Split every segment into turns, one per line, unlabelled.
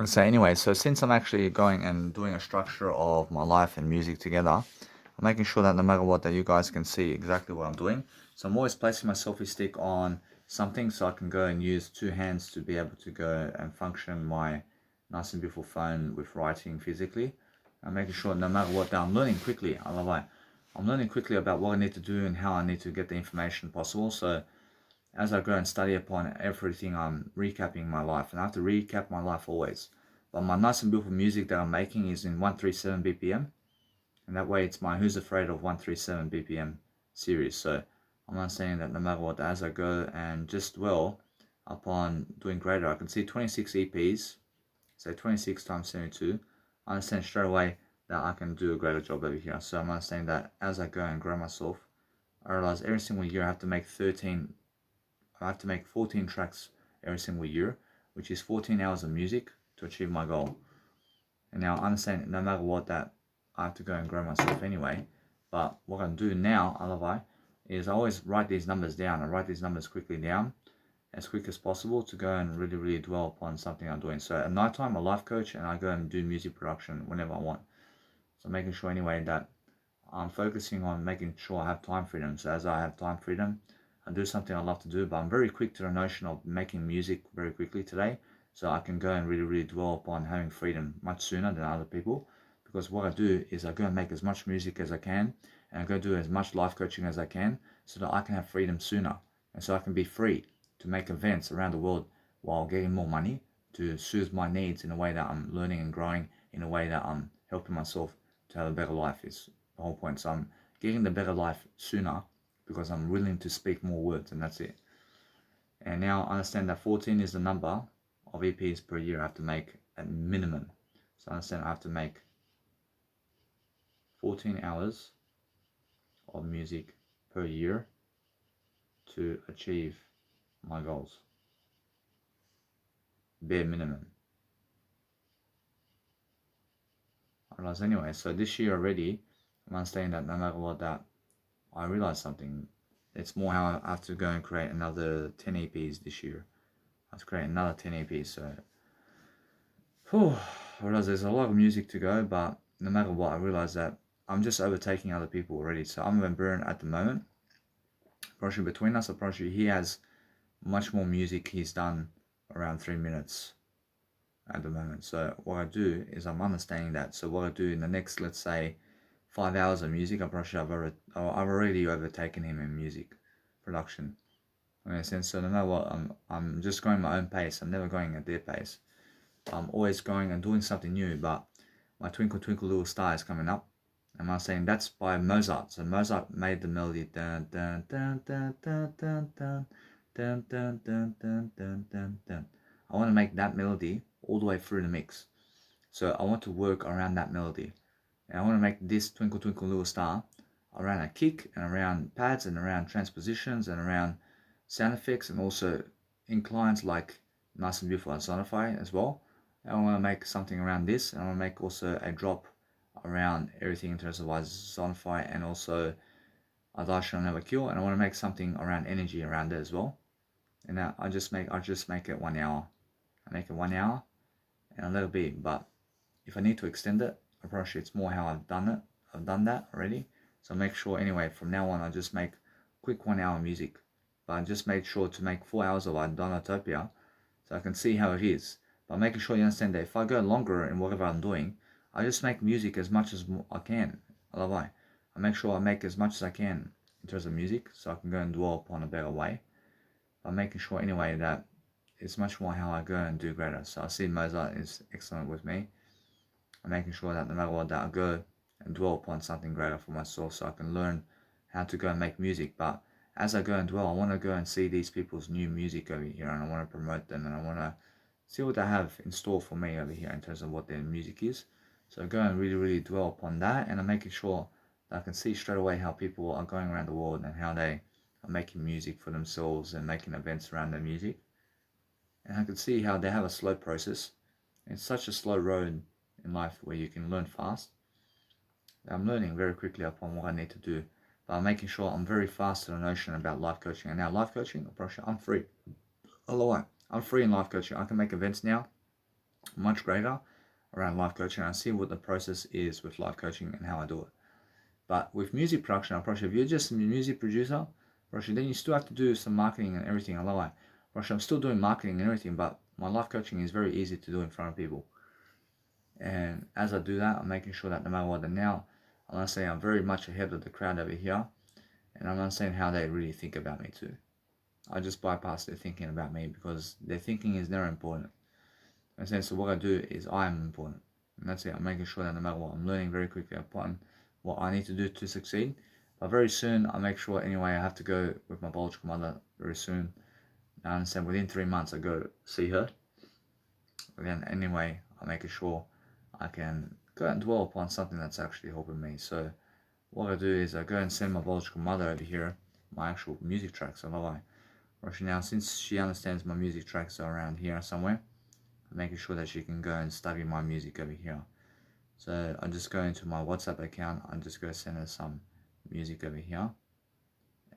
So anyway, so since I'm actually going and doing a structure of my life and music together, I'm making sure that no matter what, that you guys can see exactly what I'm doing. So I'm always placing my selfie stick on something so I can go and use two hands to be able to go and function my nice and beautiful phone with writing physically. I'm making sure no matter what that I'm learning quickly. I love it. I'm learning quickly about what I need to do and how I need to get the information possible. So as I go and study upon everything, I'm recapping my life, and I have to recap my life always. But my nice and beautiful music that I'm making is in 137 BPM, and that way it's my Who's Afraid of 137 BPM series. So I'm not saying that no matter what, as I go and just dwell upon doing greater, I can see 26 EPs, so 26 times 72. I understand straight away that I can do a greater job over here. So I'm understanding that as I go and grow myself, I realize every single year I have to make 14 tracks every single year, which is 14 hours of music to achieve my goal. And now I understand no matter what that I have to go and grow myself anyway. But what I'm doing now, otherwise, is I always write these numbers down. I write these numbers quickly down as quick as possible to go and really, really dwell upon something I'm doing. So at night time, I'm a life coach and I go and do music production whenever I want. So making sure anyway that I'm focusing on making sure I have time freedom. So as I have time freedom, I do something I love to do, but I'm very quick to the notion of making music very quickly today. So I can go and really, really dwell upon having freedom much sooner than other people. Because what I do is I go and make as much music as I can, and I go do as much life coaching as I can, so that I can have freedom sooner. And so I can be free to make events around the world while getting more money to soothe my needs in a way that I'm learning and growing, in a way that I'm helping myself to have a better life. Is the whole point. So I'm getting the better life sooner because I'm willing to speak more words, and that's it. And now I understand that 14 is the number of EPs per year I have to make at minimum. So I understand I have to make 14 hours of music per year to achieve my goals. Bare minimum. I anyway, so this year already, I'm understanding that no matter what that I realized something. It's more how I have to go and create another 10 EPs this year. I have to create another 10 EPs. So, whew, I realize there's a lot of music to go, but no matter what, I realize that I'm just overtaking other people already. So I'm Van Buren at the moment. Probably between us, probably he has much more music he's done around 3 minutes at the moment. So what I do is I'm understanding that. So what I do in the next, let's say, 5 hours of music, I've already overtaken him in music production. In a sense, so no matter what, I'm just going my own pace. I'm never going at their pace. I'm always going and doing something new. But my Twinkle Twinkle Little Star is coming up, and I'm saying that's by Mozart. So Mozart made the melody dun dun dun dun dun dun dun dun dun dun dun dun dun dun. I want to make that melody all the way through the mix. So I want to work around that melody, and I want to make this Twinkle Twinkle Little Star around a kick and around pads and around transpositions and around sound effects, and also inclines like Nice and Beautiful and Sonify as well. And I want to make something around this, and I want to make also a drop around everything in terms of Sonify and also I Shall Never Kill, and I want to make something around energy around it as well. And I just make it 1 hour. I make it 1 hour and I let it be. But if I need to extend it, I probably it's more how I've done it. I've done that already. So make sure anyway from now on I just make quick 1 hour music. But I just made sure to make 4 hours of Donatopia so I can see how it is. But making sure you understand that if I go longer in whatever I'm doing, I just make music as much as I can. I make sure I make as much as I can in terms of music so I can go and dwell upon a better way. But making sure anyway that it's much more how I go and do greater. So I see Mozart is excellent with me. I'm making sure that no matter what that I go and dwell upon something greater for myself so I can learn how to go and make music. But as I go and dwell, I want to go and see these people's new music over here, and I want to promote them, and I want to see what they have in store for me over here in terms of what their music is. So I go and really, really dwell upon that, and I'm making sure that I can see straight away how people are going around the world and how they are making music for themselves and making events around their music. And I can see how they have a slow process. It's such a slow road in life where you can learn fast. I'm learning very quickly upon what I need to do, but I'm making sure I'm very fast to the notion about life coaching. And now life coaching, I'm free. I'm free in life coaching. I can make events now much greater around life coaching. I see what the process is with life coaching and how I do it. But with music production, approach, if you're just a music producer, then you still have to do some marketing and everything. I lie. I'm still doing marketing and everything, but my life coaching is very easy to do in front of people. And as I do that, I'm making sure that no matter what, now I'm not saying I'm very much ahead of the crowd over here, and I'm not saying how they really think about me too. I just bypass their thinking about me because their thinking is never important. And so what I do is I am important. And that's it. I'm making sure that no matter what, I'm learning very quickly upon what I need to do to succeed. But very soon, I make sure anyway, I have to go with my biological mother very soon. I understand within 3 months I go see her. But then anyway, I'm making sure I can go and dwell upon something that's actually helping me. So what I do is I go and send my biological mother over here my actual music tracks. Although now, since she understands my music tracks are around here somewhere, I'm making sure that she can go and study my music over here. So I just go into my WhatsApp account. I just go send her some music over here.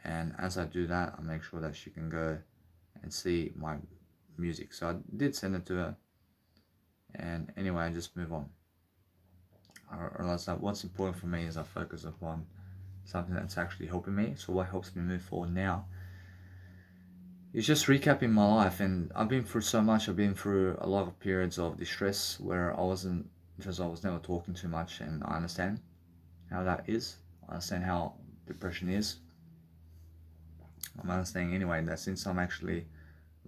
And as I do that, I make sure that she can go and see my music. So I did send it to her. And anyway, I just move on. I realize that what's important for me is I focus upon something that's actually helping me. So what helps me move forward now is just recapping my life. And I've been through so much. I've been through a lot of periods of distress where I wasn't, because I was never talking too much, and I understand how that is. I understand how depression is. I'm understanding anyway that since I'm actually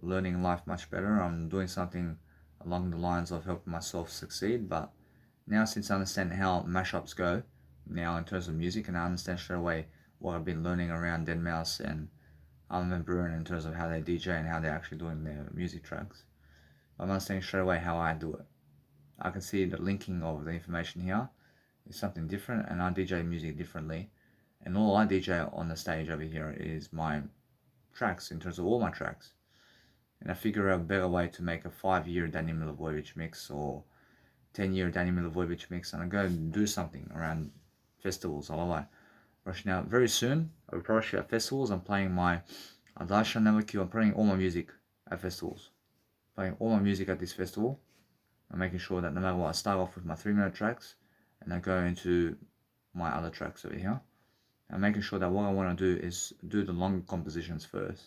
learning life much better, I'm doing something along the lines of helping myself succeed. But now, since I understand how mashups go now in terms of music, and I understand straight away what I've been learning around deadmau5 and Armin van Buuren in terms of how they DJ and how they're actually doing their music tracks, I'm understanding straight away how I do it. I can see the linking of the information here is something different, and I DJ music differently. And all I DJ on the stage over here is my tracks in terms of all my tracks. And I figure out a better way to make a 5-year Danny Milivojevic mix or 10-year Danny Milivojevic mix, and I go and do something around festivals. Now, very soon, I'll probably at festivals. I'm playing my Adasha Navaku. I'm playing all my music at festivals. Playing all my music at this festival. I'm making sure that no matter what, I start off with my 3-minute tracks, and I go into my other tracks over here. I'm making sure that what I want to do is do the longer compositions first.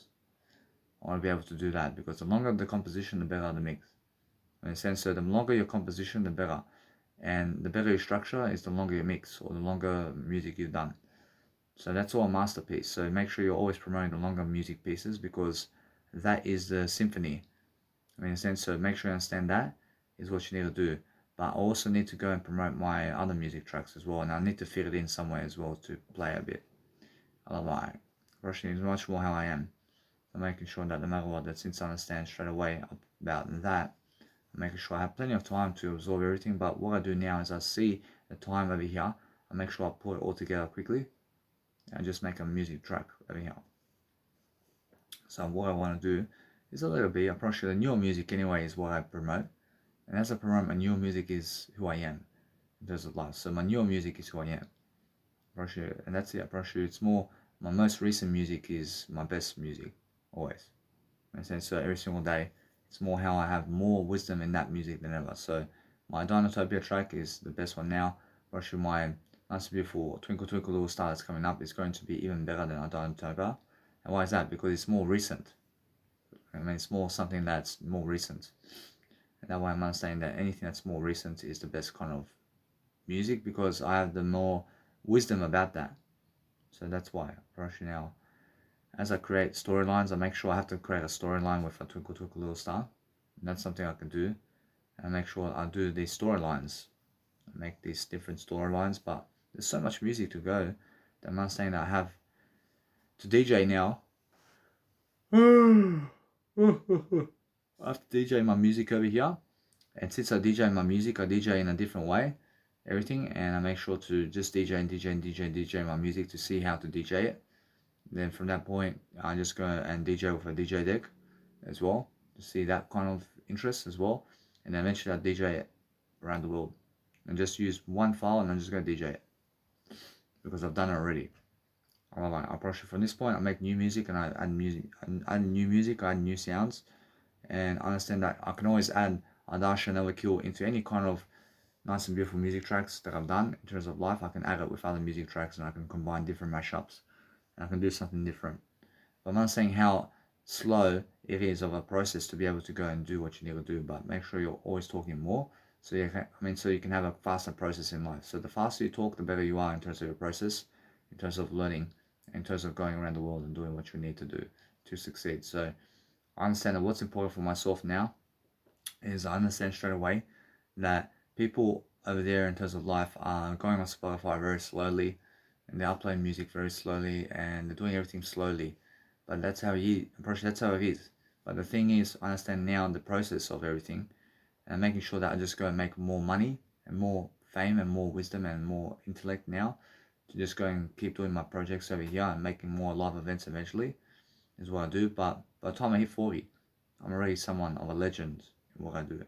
I want to be able to do that because the longer the composition, the better the mix. In a sense, so the longer your composition, the better. And the better your structure is the longer your mix or the longer music you've done. So that's all a masterpiece. So make sure you're always promoting the longer music pieces because that is the symphony. In a sense, so make sure you understand that is what you need to do. But I also need to go and promote my other music tracks as well. And I need to fit it in somewhere as well to play a bit. Otherwise, Russian is much more how I am. I'm making sure that no matter what, that since I understand straight away about that, I'm making sure I have plenty of time to absorb everything. But what I do now is I see the time over here. I make sure I put it all together quickly. And just make a music track over here. So what I want to do is a little bit, I'm probably sure the newer music anyway is what I promote. And as I promote, my newer music is who I am in terms of life. So my newer music is who I am. And that's it. Probably it's more, my most recent music is my best music, always. And so every single day, it's more how I have more wisdom in that music than ever. So my Dinotopia track is the best one now. Probably my Nice Beautiful Twinkle Twinkle Little Star that's coming up is going to be even better than our Dinotopia. And why is that? Because it's more recent. I mean, it's more something that's more recent. And that way I'm understanding that anything that's more recent is the best kind of music because I have the more wisdom about that. So that's why, probably now, as I create storylines, I make sure I have to create a storyline with a Twinkle Twinkle Little Star. And that's something I can do. And I make sure I do these storylines. I make these different storylines, but there's so much music to go that I'm understanding that I have to DJ now. I have to DJ my music over here. And since I DJ my music, I DJ in a different way. Everything. And I make sure to just DJ and DJ and DJ and DJ my music to see how to DJ it. Then from that point, I just go and DJ with a DJ deck as well. To see that kind of interest as well. And then eventually I DJ it around the world. And just use one file and I'm just going to DJ it. Because I've done it already. I'll probably from this point I make new music and I add music, I add new music, I add new sounds, and I understand that I can always add I dash and overkill into any kind of nice and beautiful music tracks that I've done in terms of life. I can add it with other music tracks and I can combine different mashups and I can do something different. But I'm not saying how slow it is of a process to be able to go and do what you need to do, but make sure you're always talking more. So so you can have a faster process in life. So the faster you talk, the better you are in terms of your process, in terms of learning, in terms of going around the world and doing what you need to do to succeed. So I understand that what's important for myself now is I understand straight away that people over there in terms of life are going on Spotify very slowly and they're uploading music very slowly and they're doing everything slowly. But that's how that's how it is. But the thing is, I understand now the process of everything and making sure that I just go and make more money and more fame and more wisdom and more intellect now to just go and keep doing my projects over here and making more live events eventually is what I do. But by the time I hit 40, I'm already someone of a legend in what I do.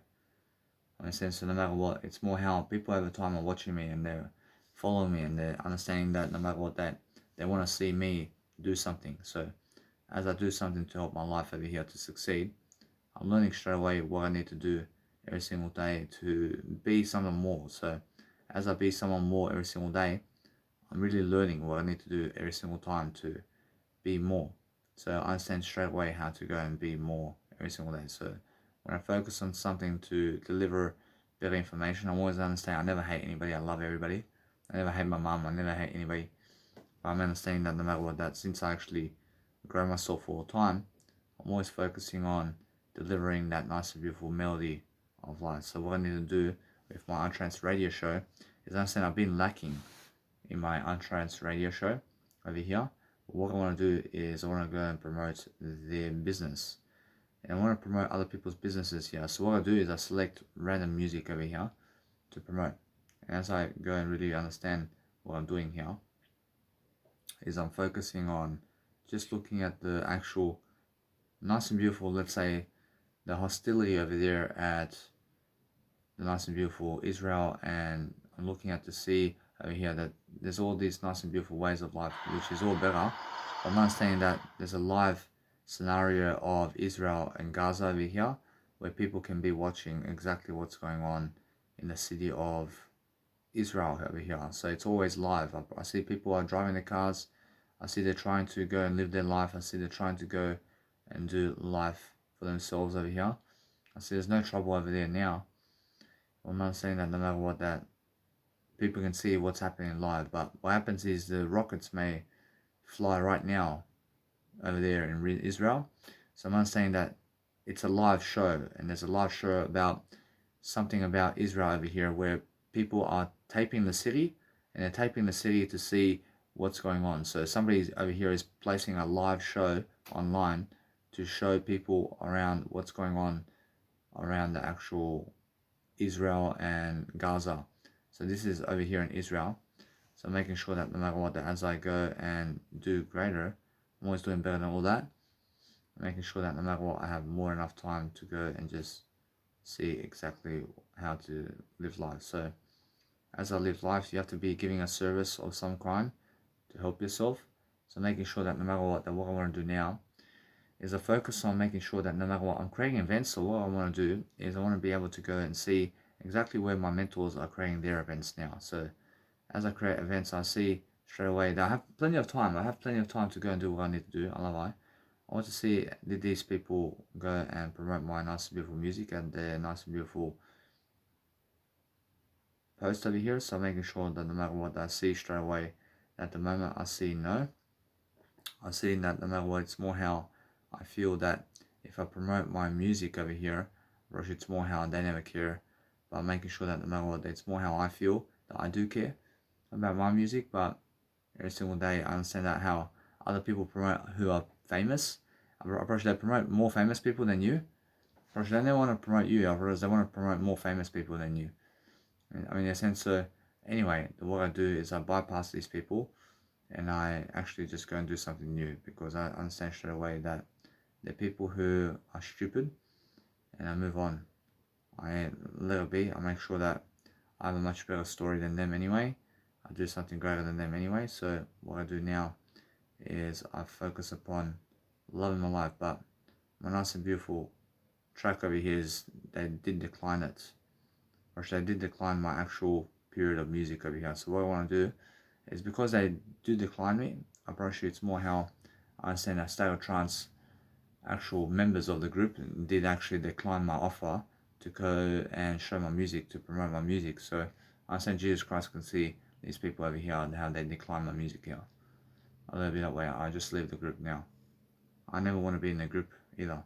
In a sense, so no matter what, it's more how people over time are watching me and they're following me and they're understanding that no matter what, that they want to see me do something. So as I do something to help my life over here to succeed, I'm learning straight away what I need to do every single day to be someone more. So as I be someone more every single day, I'm really learning what I need to do every single time to be more. So I understand straight away how to go and be more every single day. So when I focus on something to deliver better information, I always understand I never hate anybody. I love everybody. I never hate my mom. I never hate anybody. But I'm understanding that no matter what, that since I actually grow myself all the time, I'm always focusing on delivering that nice and beautiful melody of life. So what I need to do with my Untrans radio show is I understand I've been lacking in my Untrans radio show over here. What I want to do is I want to go and promote their business. And I want to promote other people's businesses here. So what I do is I select random music over here to promote. And as I go and really understand what I'm doing here, is I'm focusing on just looking at the actual nice and beautiful, let's say, the hostility over there at the nice and beautiful Israel, and I'm looking at to see over here that there's all these nice and beautiful ways of life, which is all better. But I'm understanding that there's a live scenario of Israel and Gaza over here, where people can be watching exactly what's going on in the city of Israel over here. So it's always live. I see people are driving their cars. I see they're trying to go and live their life. I see they're trying to go and do life for themselves over here. I see there's no trouble over there now. I'm not saying that no matter what, that people can see what's happening live, but what happens is the rockets may fly right now over there in Israel. So I'm not saying that it's a live show, and there's a live show about something about Israel over here where people are taping the city, and they're taping the city to see what's going on. So somebody over here is placing a live show online to show people around what's going on around the actual Israel and Gaza. So this is over here in Israel. So making sure that no matter what, that as I go and do greater, I'm always doing better than all that. Making sure that no matter what, I have more enough time to go and just see exactly how to live life. So as I live life, you have to be giving a service of some kind to help yourself. So making sure that no matter what, that what I want to do now is I focus on making sure that no matter what, I'm creating events. So what I want to do is I want to be able to go and see exactly where my mentors are creating their events now. So as I create events, I see straight away that I have plenty of time. I have plenty of time to go and do what I need to do. I love I. I want to see, did these people go and promote my nice and beautiful music and their nice and beautiful post over here. So making sure that no matter what, I see straight away. At the moment, I see no. I see that no matter what, it's more how I feel that if I promote my music over here, or it's more how they never care. But making sure that no matter what, it's more how I feel that I do care about my music. But every single day, I understand that how other people promote who are famous. Approach they promote more famous people than you. Approach they don't want to promote you. Approach they want to promote more famous people than you. I mean, in a sense, so anyway, what I do is I bypass these people and I actually just go and do something new because I understand straight away that they're people who are stupid and I move on. I let it be. I make sure that I have a much better story than them anyway. I do something greater than them anyway. So what I do now is I focus upon loving my life, but my nice and beautiful track over here is they did decline it. Or actually, they did decline my actual period of music over here. So what I want to do is, because they do decline me, I approach it's more how I understand that State of Trance actual members of the group did actually decline my offer to go and show my music, to promote my music. So I understand Jesus Christ can see these people over here and how they decline my music here. I'll leave it that way. I just leave the group now. I never want to be in the group either.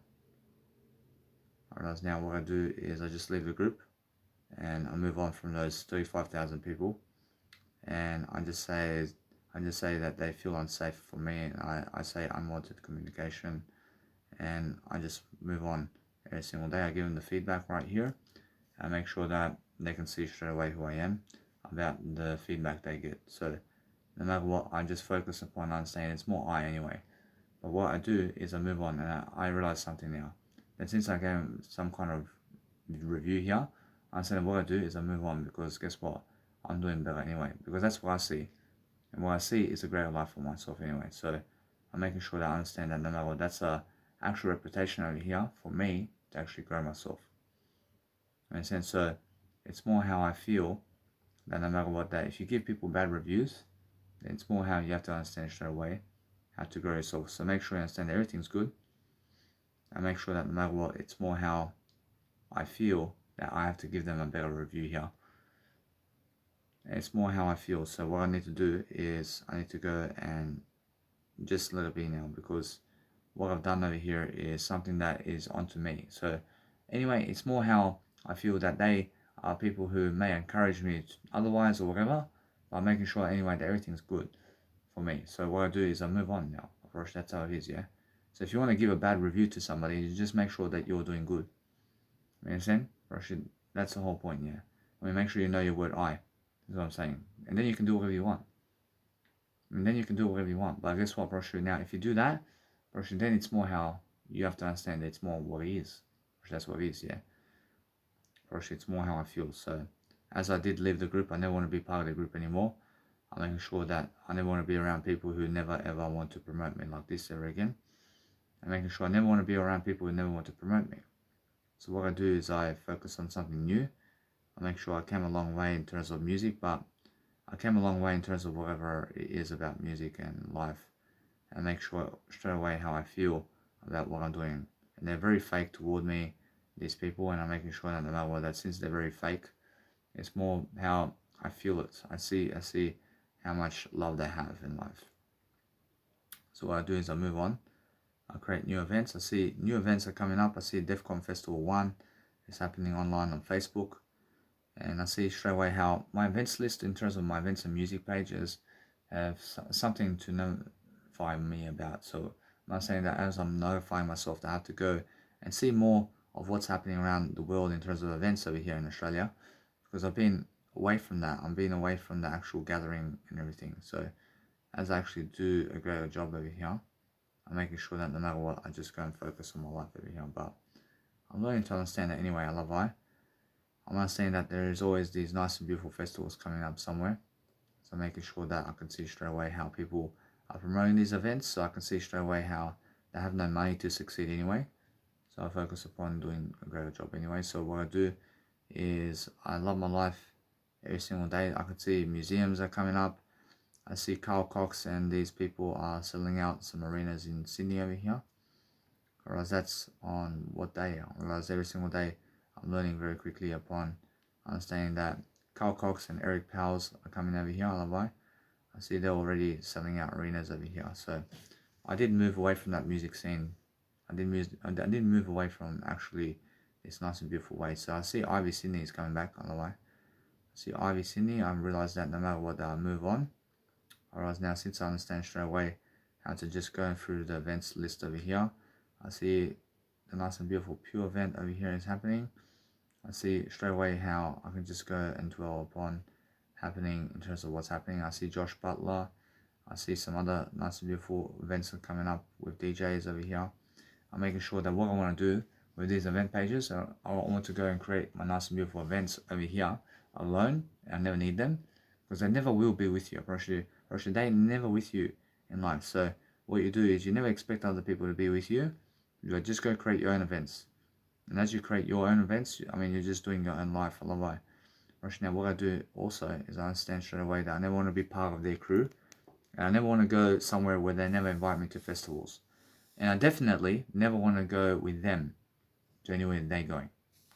I realize now what I do is I just leave the group and I move on from those 35,000 people, and I just say that they feel unsafe for me, and I say unwanted communication, and I just move on every single day. I give them the feedback right here. I make sure that they can see straight away who I am about the feedback they get. So no matter what, I just focus upon understanding it's more I anyway. But what I do is I move on, and I realize something now. That since I gave some kind of review here, I said what I do is I move on, because guess what? I'm doing better anyway, because that's what I see. And what I see is a greater life for myself anyway. So I'm making sure that I understand that no matter what, that's a actual reputation over here for me to actually grow myself. In a sense, so it's more how I feel that no matter what, that if you give people bad reviews, then it's more how you have to understand straight away how to grow yourself. So make sure you understand that everything's good, and make sure that no matter what, it's more how I feel that I have to give them a better review here. And it's more how I feel. So what I need to do is I need to go and just let it be now, because what I've done over here is something that is onto me. So anyway, it's more how I feel that they are people who may encourage me otherwise or whatever, but I'm making sure anyway that everything's good for me. So what I do is I move on now. Of course, that's how it is, yeah? So if you want to give a bad review to somebody, you just make sure that you're doing good. You understand? That's the whole point, yeah? I mean, make sure you know your word I. That's what I'm saying. And then you can do whatever you want. But guess what, Broshu? Now, if you do that, Broshu, then it's more how you have to understand that it's more what it is. That's what it is, yeah? Broshu, it's more how I feel. So, as I did leave the group, I never want to be part of the group anymore. I'm making sure that I never want to be around people who never ever want to promote me like this ever again. I'm making sure I never want to be around people who never want to promote me. So what I do is I focus on something new. I make sure I came a long way in terms of music, but I came a long way in terms of whatever it is about music and life, and make sure straight away how I feel about what I'm doing. And they're very fake toward me, these people, and I'm making sure that no matter what, that since they're very fake, it's more how I feel it. I see how much love they have in life. So what I do is I move on. I create new events. I see new events are coming up. I see DEFCON Festival 1 is happening online on Facebook. And I see straight away how my events list in terms of my events and music pages have something to notify me about. So I'm not saying that as I'm notifying myself that I have to go and see more of what's happening around the world in terms of events over here in Australia, because I've been away from that. I'm being away from the actual gathering and everything. So as I actually do a greater job over here, I'm making sure that no matter what, I just go and focus on my life over here. But I'm learning to understand that anyway. I love I. I'm understanding that there is always these nice and beautiful festivals coming up somewhere. So making sure that I can see straight away how people are promoting these events. So I can see straight away how they have no money to succeed anyway. So I focus upon doing a greater job anyway. So what I do is I love my life every single day. I can see museums are coming up. I see Carl Cox and these people are selling out some arenas in Sydney over here. I realize that's on what day. I realize every single day I'm learning very quickly upon understanding that Carl Cox and Eric Powers are coming over here. I see they're already selling out arenas over here. So I did move away from that music scene. I didn't move away from actually this nice and beautiful way. So I see Ivy Sydney is coming back on the way. I see Ivy Sydney. I realize that no matter what, I move on. I realize now, since I understand straight away how to just go through the events list over here, I see the nice and beautiful Pure event over here is happening. I see straight away how I can just go and dwell upon happening in terms of what's happening. I see Josh Butler. I see some other nice and beautiful events are coming up with DJs over here. I'm making sure that what I want to do with these event pages, I want to go and create my nice and beautiful events over here alone. I never need them, because they never will be with you. Or they never with you in life. So what you do is you never expect other people to be with you. You just go create your own events. And as you create your own events, I mean, you're just doing your own life. I love it. Right now, what I do also is I understand straight away that I never want to be part of their crew. And I never want to go somewhere where they never invite me to festivals. And I definitely never want to go with them to anywhere they're going.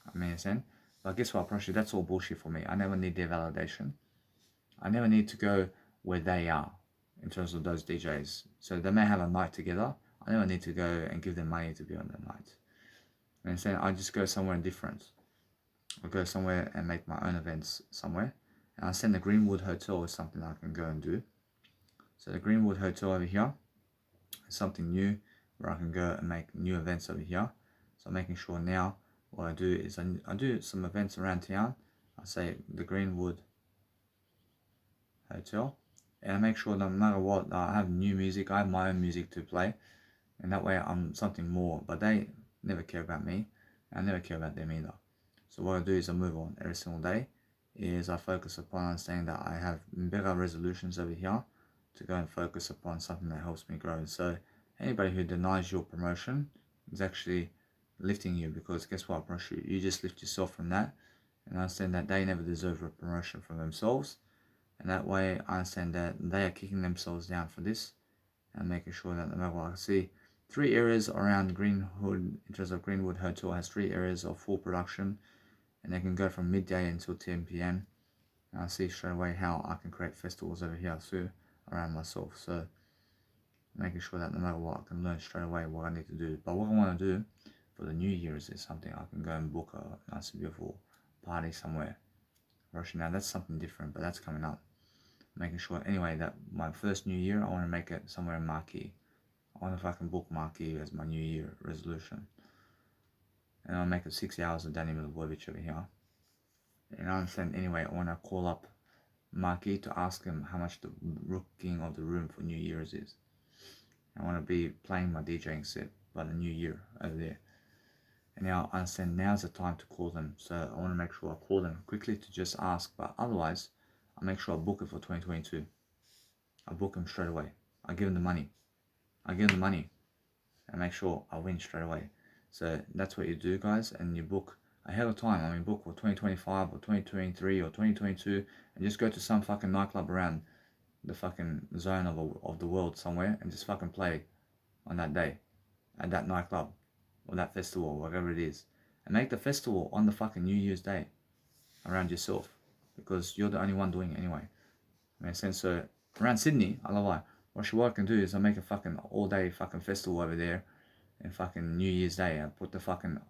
I mean, understand? But guess what, Proshy? That's all bullshit for me. I never need their validation. I never need to go where they are in terms of those DJs. So they may have a night together. I never need to go and give them money to be on the night. And saying I just go somewhere different. I go somewhere and make my own events somewhere. And I send the Greenwood Hotel is something I can go and do. So the Greenwood Hotel over here is something new where I can go and make new events over here. So I'm making sure now what I do is I do some events around town. I say the Greenwood Hotel, and I make sure no matter what I have new music. I have my own music to play, and that way I'm something more. But they never care about me, and I never care about them either. So what I do is I move on every single day. Is I focus upon understanding that I have bigger resolutions over here to go and focus upon something that helps me grow. So anybody who denies your promotion is actually lifting you, because guess what, you just lift yourself from that and understand that they never deserve a promotion from themselves. And that way I understand that they are kicking themselves down for this and making sure that no matter what. I see 3 areas around Greenwood, in terms of Greenwood Hotel has 3 areas of full production, and they can go from midday until 10 p.m. And I see straight away how I can create festivals over here too around myself. So making sure that no matter what, I can learn straight away what I need to do. But what I want to do for the New Year's is something I can go and book a nice beautiful party somewhere. Now that's something different, but that's coming up. Making sure anyway that my first New Year, I want to make it somewhere in Marquee. I wonder if I can book Marquee as my New Year resolution. And I'll make it 6 hours of Danny Milivojevic over here. And I understand anyway, I want to call up Marquee to ask him how much the booking of the room for New Year's is. I want to be playing my DJing set by the New Year over there. And now I understand now's the time to call them. So I want to make sure I call them quickly to just ask. But otherwise, I make sure I book it for 2022. I book them straight away. I give them the money. And make sure I win straight away. So that's what you do, guys. And you book ahead of time. I mean, book for 2025 or 2023 or 2022. And just go to some fucking nightclub around the fucking zone of the world somewhere. And just fucking play on that day. At that nightclub. Or that festival, whatever it is. And make the festival on the fucking New Year's Day. Around yourself. Because you're the only one doing it anyway. Makes sense? So around Sydney, I love it. What I can do is I make a fucking all day fucking festival over there and fucking New Year's Day. I put the fucking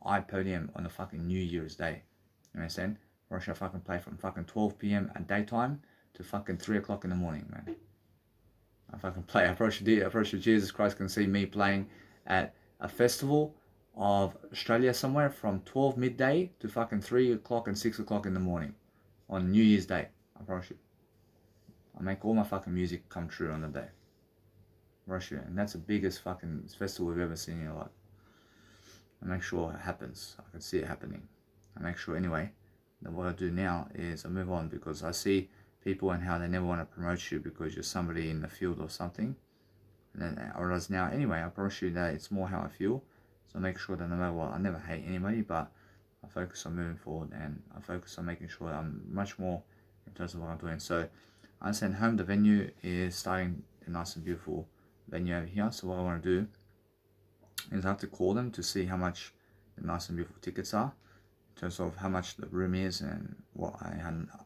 iPodium on the fucking New Year's Day. You understand? Or I fucking play from fucking 12 p.m. at daytime to fucking 3 o'clock in the morning, man. I fucking play. I probably Jesus Christ can see me playing at a festival of Australia somewhere from 12 midday to fucking 3 o'clock and 6 o'clock in the morning on New Year's Day. I promise you. I make all my fucking music come true on the day. Russia, and that's the biggest fucking festival we've ever seen in your life. I make sure it happens. I can see it happening. I make sure anyway that what I do now is I move on, because I see people and how they never want to promote you because you're somebody in the field or something. And then, whereas now anyway, I promise you that it's more how I feel. So I make sure that no matter what, I never hate anybody, but I focus on moving forward and I focus on making sure that I'm much more in terms of what I'm doing. So I understand home, the venue is starting a nice and beautiful venue over here. So what I want to do is I have to call them to see how much the nice and beautiful tickets are, in terms of how much the room is and what I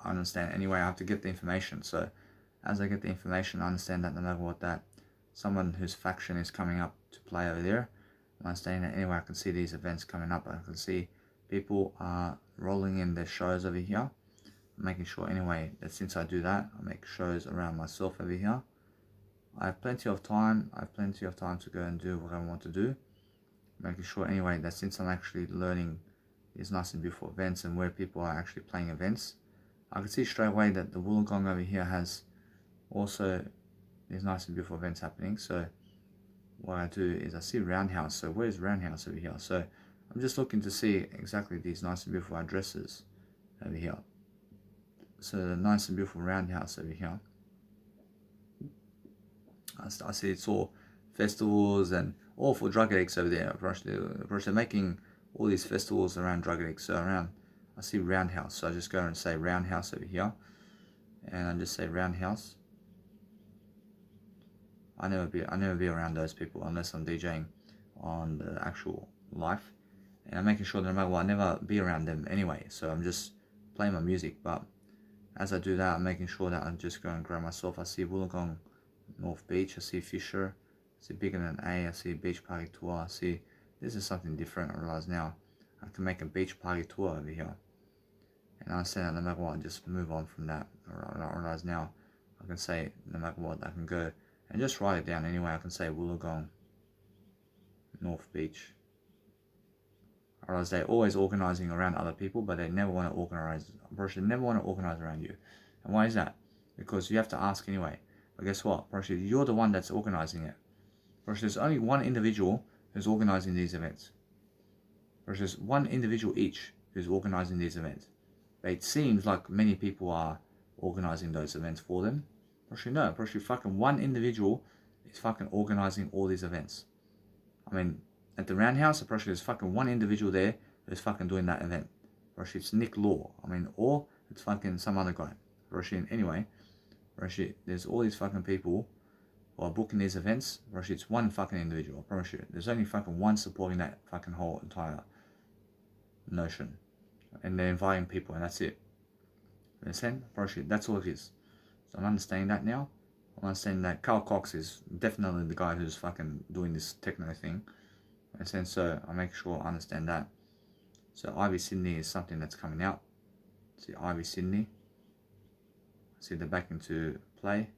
understand. Anyway, I have to get the information. So as I get the information, I understand that no matter what, that someone whose faction is coming up to play over there. I understand that anyway, I can see these events coming up. I can see people are rolling in their shows over here. Making sure anyway that since I do that, I make shows around myself over here. I have plenty of time. To go and do what I want to do. Making sure anyway that since I'm actually learning these nice and beautiful events and where people are actually playing events, I can see straight away that the Wollongong over here has also these nice and beautiful events happening. So what I do is I see Roundhouse. So where's Roundhouse over here? So I'm just looking to see exactly these nice and beautiful addresses over here. So the nice and beautiful Roundhouse over here. I see it's all festivals and all for drug addicts over there. They're making all these festivals around drug addicts. So around, I see Roundhouse, so I just go and say Roundhouse over here, and I just say Roundhouse. I never be around those people unless I'm DJing on the actual live, and I'm making sure that no matter what, I never be around them anyway. So I'm just playing my music, but as I do that, I'm making sure that I'm just going to grow myself. I see Wollongong North Beach, I see Fisher, I see Bigger Than A, I see Beach Party Tour, I see this is something different. I realise now I can make a beach party tour over here, and I understand that no matter what, I just move on from that. I realise now I can say no matter what, I can go and just write it down anyway. I can say Wollongong North Beach. I realise they're always organising around other people, but they never want to organise. They never want to organise around you. And why is that? Because you have to ask anyway. But guess what? You're the one that's organising it. There's only one individual who's organising these events. There's one individual each who's organising these events. But it seems like many people are organising those events for them. No, fucking one individual is fucking organising all these events. I mean, at the Roundhouse, there's fucking one individual there who's fucking doing that event. It's Nick Law. I mean, or it's fucking some other guy. Anyway, there's all these fucking people who are booking these events. It's one fucking individual. I promise you. There's only fucking one supporting that fucking whole entire notion. And they're inviting people, and that's it. You understand? That's all it is. So I'm understanding that now. I'm understanding that Carl Cox is definitely the guy who's fucking doing this techno thing. And so I make sure I understand that. So Ivy Sydney is something that's coming out. See Ivy Sydney. See the back into play,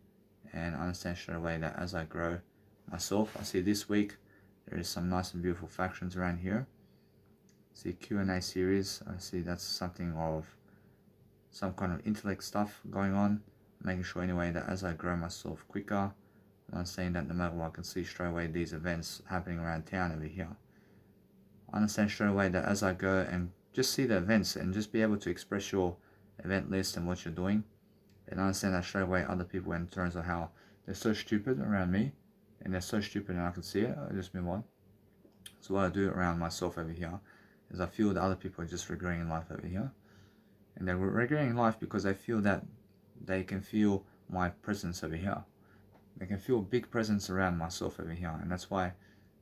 and I understand straight away that as I grow myself, I see this week there is some nice and beautiful factions around here. See Q&A series. I see that's something of some kind of intellect stuff going on. Making sure anyway that as I grow myself quicker, I'm saying that no matter what, I can see straight away these events happening around town over here. I understand straight away that as I go and just see the events and just be able to express your event list and what you're doing, and I understand that straight away other people in terms of how they're so stupid around me, and they're so stupid and I can see it, I just move on. So what I do around myself over here is I feel that other people are just regretting life over here, and they're regretting life because they feel that they can feel my presence over here. They can feel a big presence around myself over here, and that's why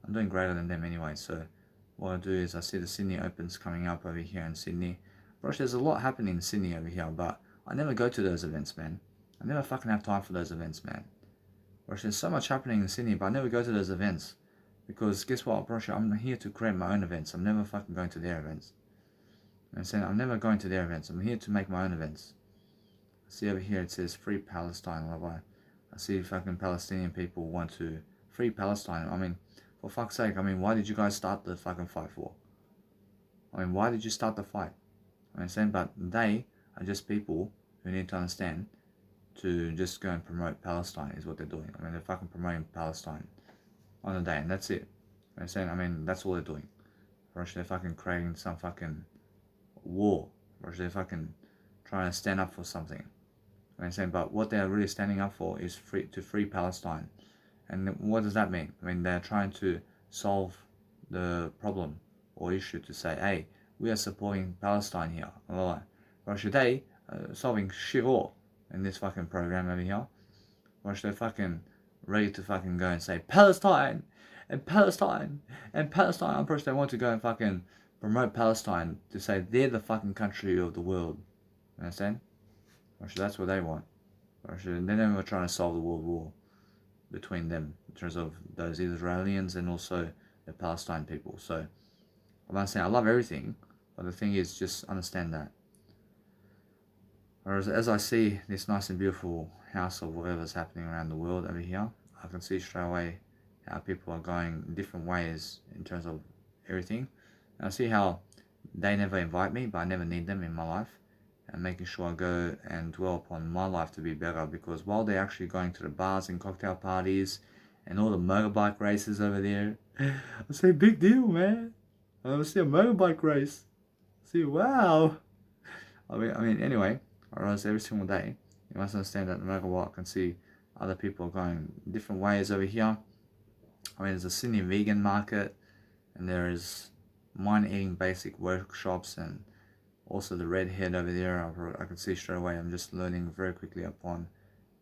I'm doing greater than them anyway. So what I do is I see the Sydney Opens coming up over here in Sydney. There's a lot happening in Sydney over here, but I never go to those events, man. I never fucking have time for those events, man. There's so much happening in Sydney, but I never go to those events. Because guess what, I'm here to create my own events. I'm never fucking going to their events. I'm never going to their events. I'm here to make my own events. See over here it says Free Palestine. I see fucking Palestinian people want to free Palestine. I mean, for fuck's sake, why did you guys start the fucking fight for? Why did you start the fight? But they are just people who need to understand to just go and promote Palestine is what they're doing. They're fucking promoting Palestine on the day, and that's it. That's all they're doing. They're fucking creating some fucking war. They're fucking trying to stand up for something. But what they're really standing up for is to free Palestine. And what does that mean? They're trying to solve the problem or issue to say, hey, we are supporting Palestine here. They solving shit all in this fucking program over here. They're fucking ready to fucking go and say Palestine and Palestine and Palestine. I'm pretty sure they want to go and fucking promote Palestine to say they're the fucking country of the world. You understand? That's what they want. They're never trying to solve the world war between them in terms of those Israelis and also the Palestine people. So I'm saying I love everything, but the thing is just understand that. Whereas as I see this nice and beautiful house of whatever's happening around the world over here, I can see straight away how people are going different ways in terms of everything. And I see how they never invite me, but I never need them in my life. And making sure I go and dwell upon my life to be better, because while they're actually going to the bars and cocktail parties and all the motorbike races over there, I say big deal, man. I see a motorbike race. See, wow. Anyway, I realize every single day, you must understand that no matter what, I can see other people going different ways over here. There's a Sydney vegan market, and there is mind-eating basic workshops, and also the redhead over there. I can see straight away I'm just learning very quickly upon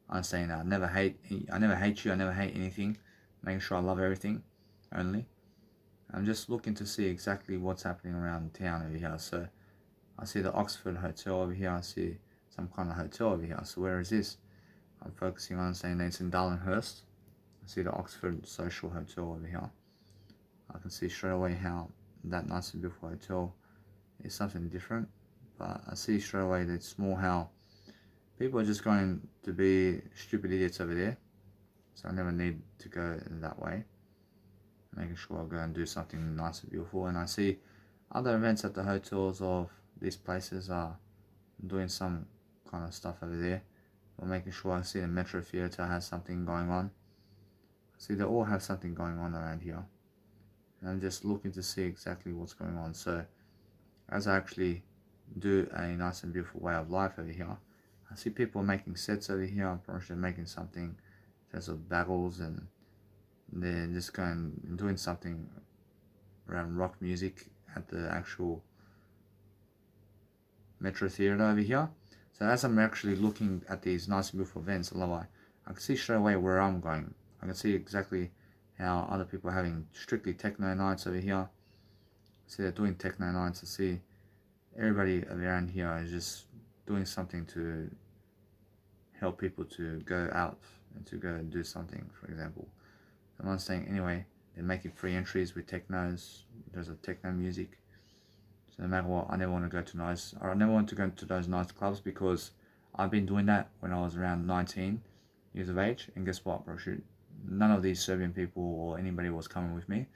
understanding that I never hate you, I never hate anything, making sure I love everything only. I'm just looking to see exactly what's happening around town over here. So I see the Oxford Hotel over here, I see some kind of hotel over here. So where is this? I'm focusing on saying that it's in Darlinghurst. I see the Oxford Social Hotel over here. I can see straight away how that nice and beautiful hotel is something different, but I see straight away that it's more how people are just going to be stupid idiots over there. So I never need to go that way, making sure I go and do something nice and beautiful. And I see other events at the hotels of these places are doing some kind of stuff over there. Or making sure I see the Metro Theatre has something going on. See, they all have something going on around here. And I'm just looking to see exactly what's going on. So as I actually do a nice and beautiful way of life over here, I see people making sets over here. I'm pretty sure making something in terms of battles, and they're just going and doing something around rock music at the actual Metro Theatre over here. So as I'm actually looking at these nice and beautiful events, I can see straight away where I'm going. I can see exactly how other people are having strictly techno nights over here. See, they're doing techno nights. I see everybody around here is just doing something to help people to go out and to go and do something, for example. I'm not saying anyway, they're making free entries with technos. There's a techno music. So no matter what, I never want to go to those nice clubs, because I've been doing that when I was around 19 years of age. And guess what, bro? Shoot, none of these Serbian people or anybody was coming with me.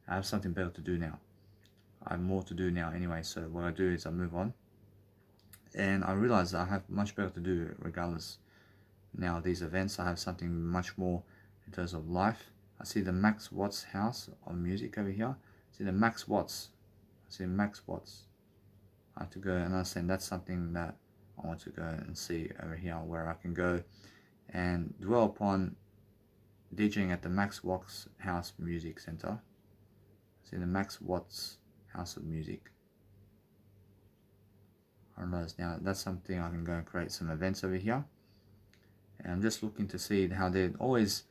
I have something better to do now. I have more to do now anyway. So what I do is I move on. And I realize I have much better to do regardless. Now these events, I have something much more in terms of life. I see the Max Watts house of music over here. I see the Max Watts. I see Max Watts. I have to go and understand that's something that I want to go and see over here, where I can go and dwell upon DJing at the Max Watts House Music Center. See the Max Watts House of Music. I realize now that's something I can go and create some events over here. And I'm just looking to see how they're always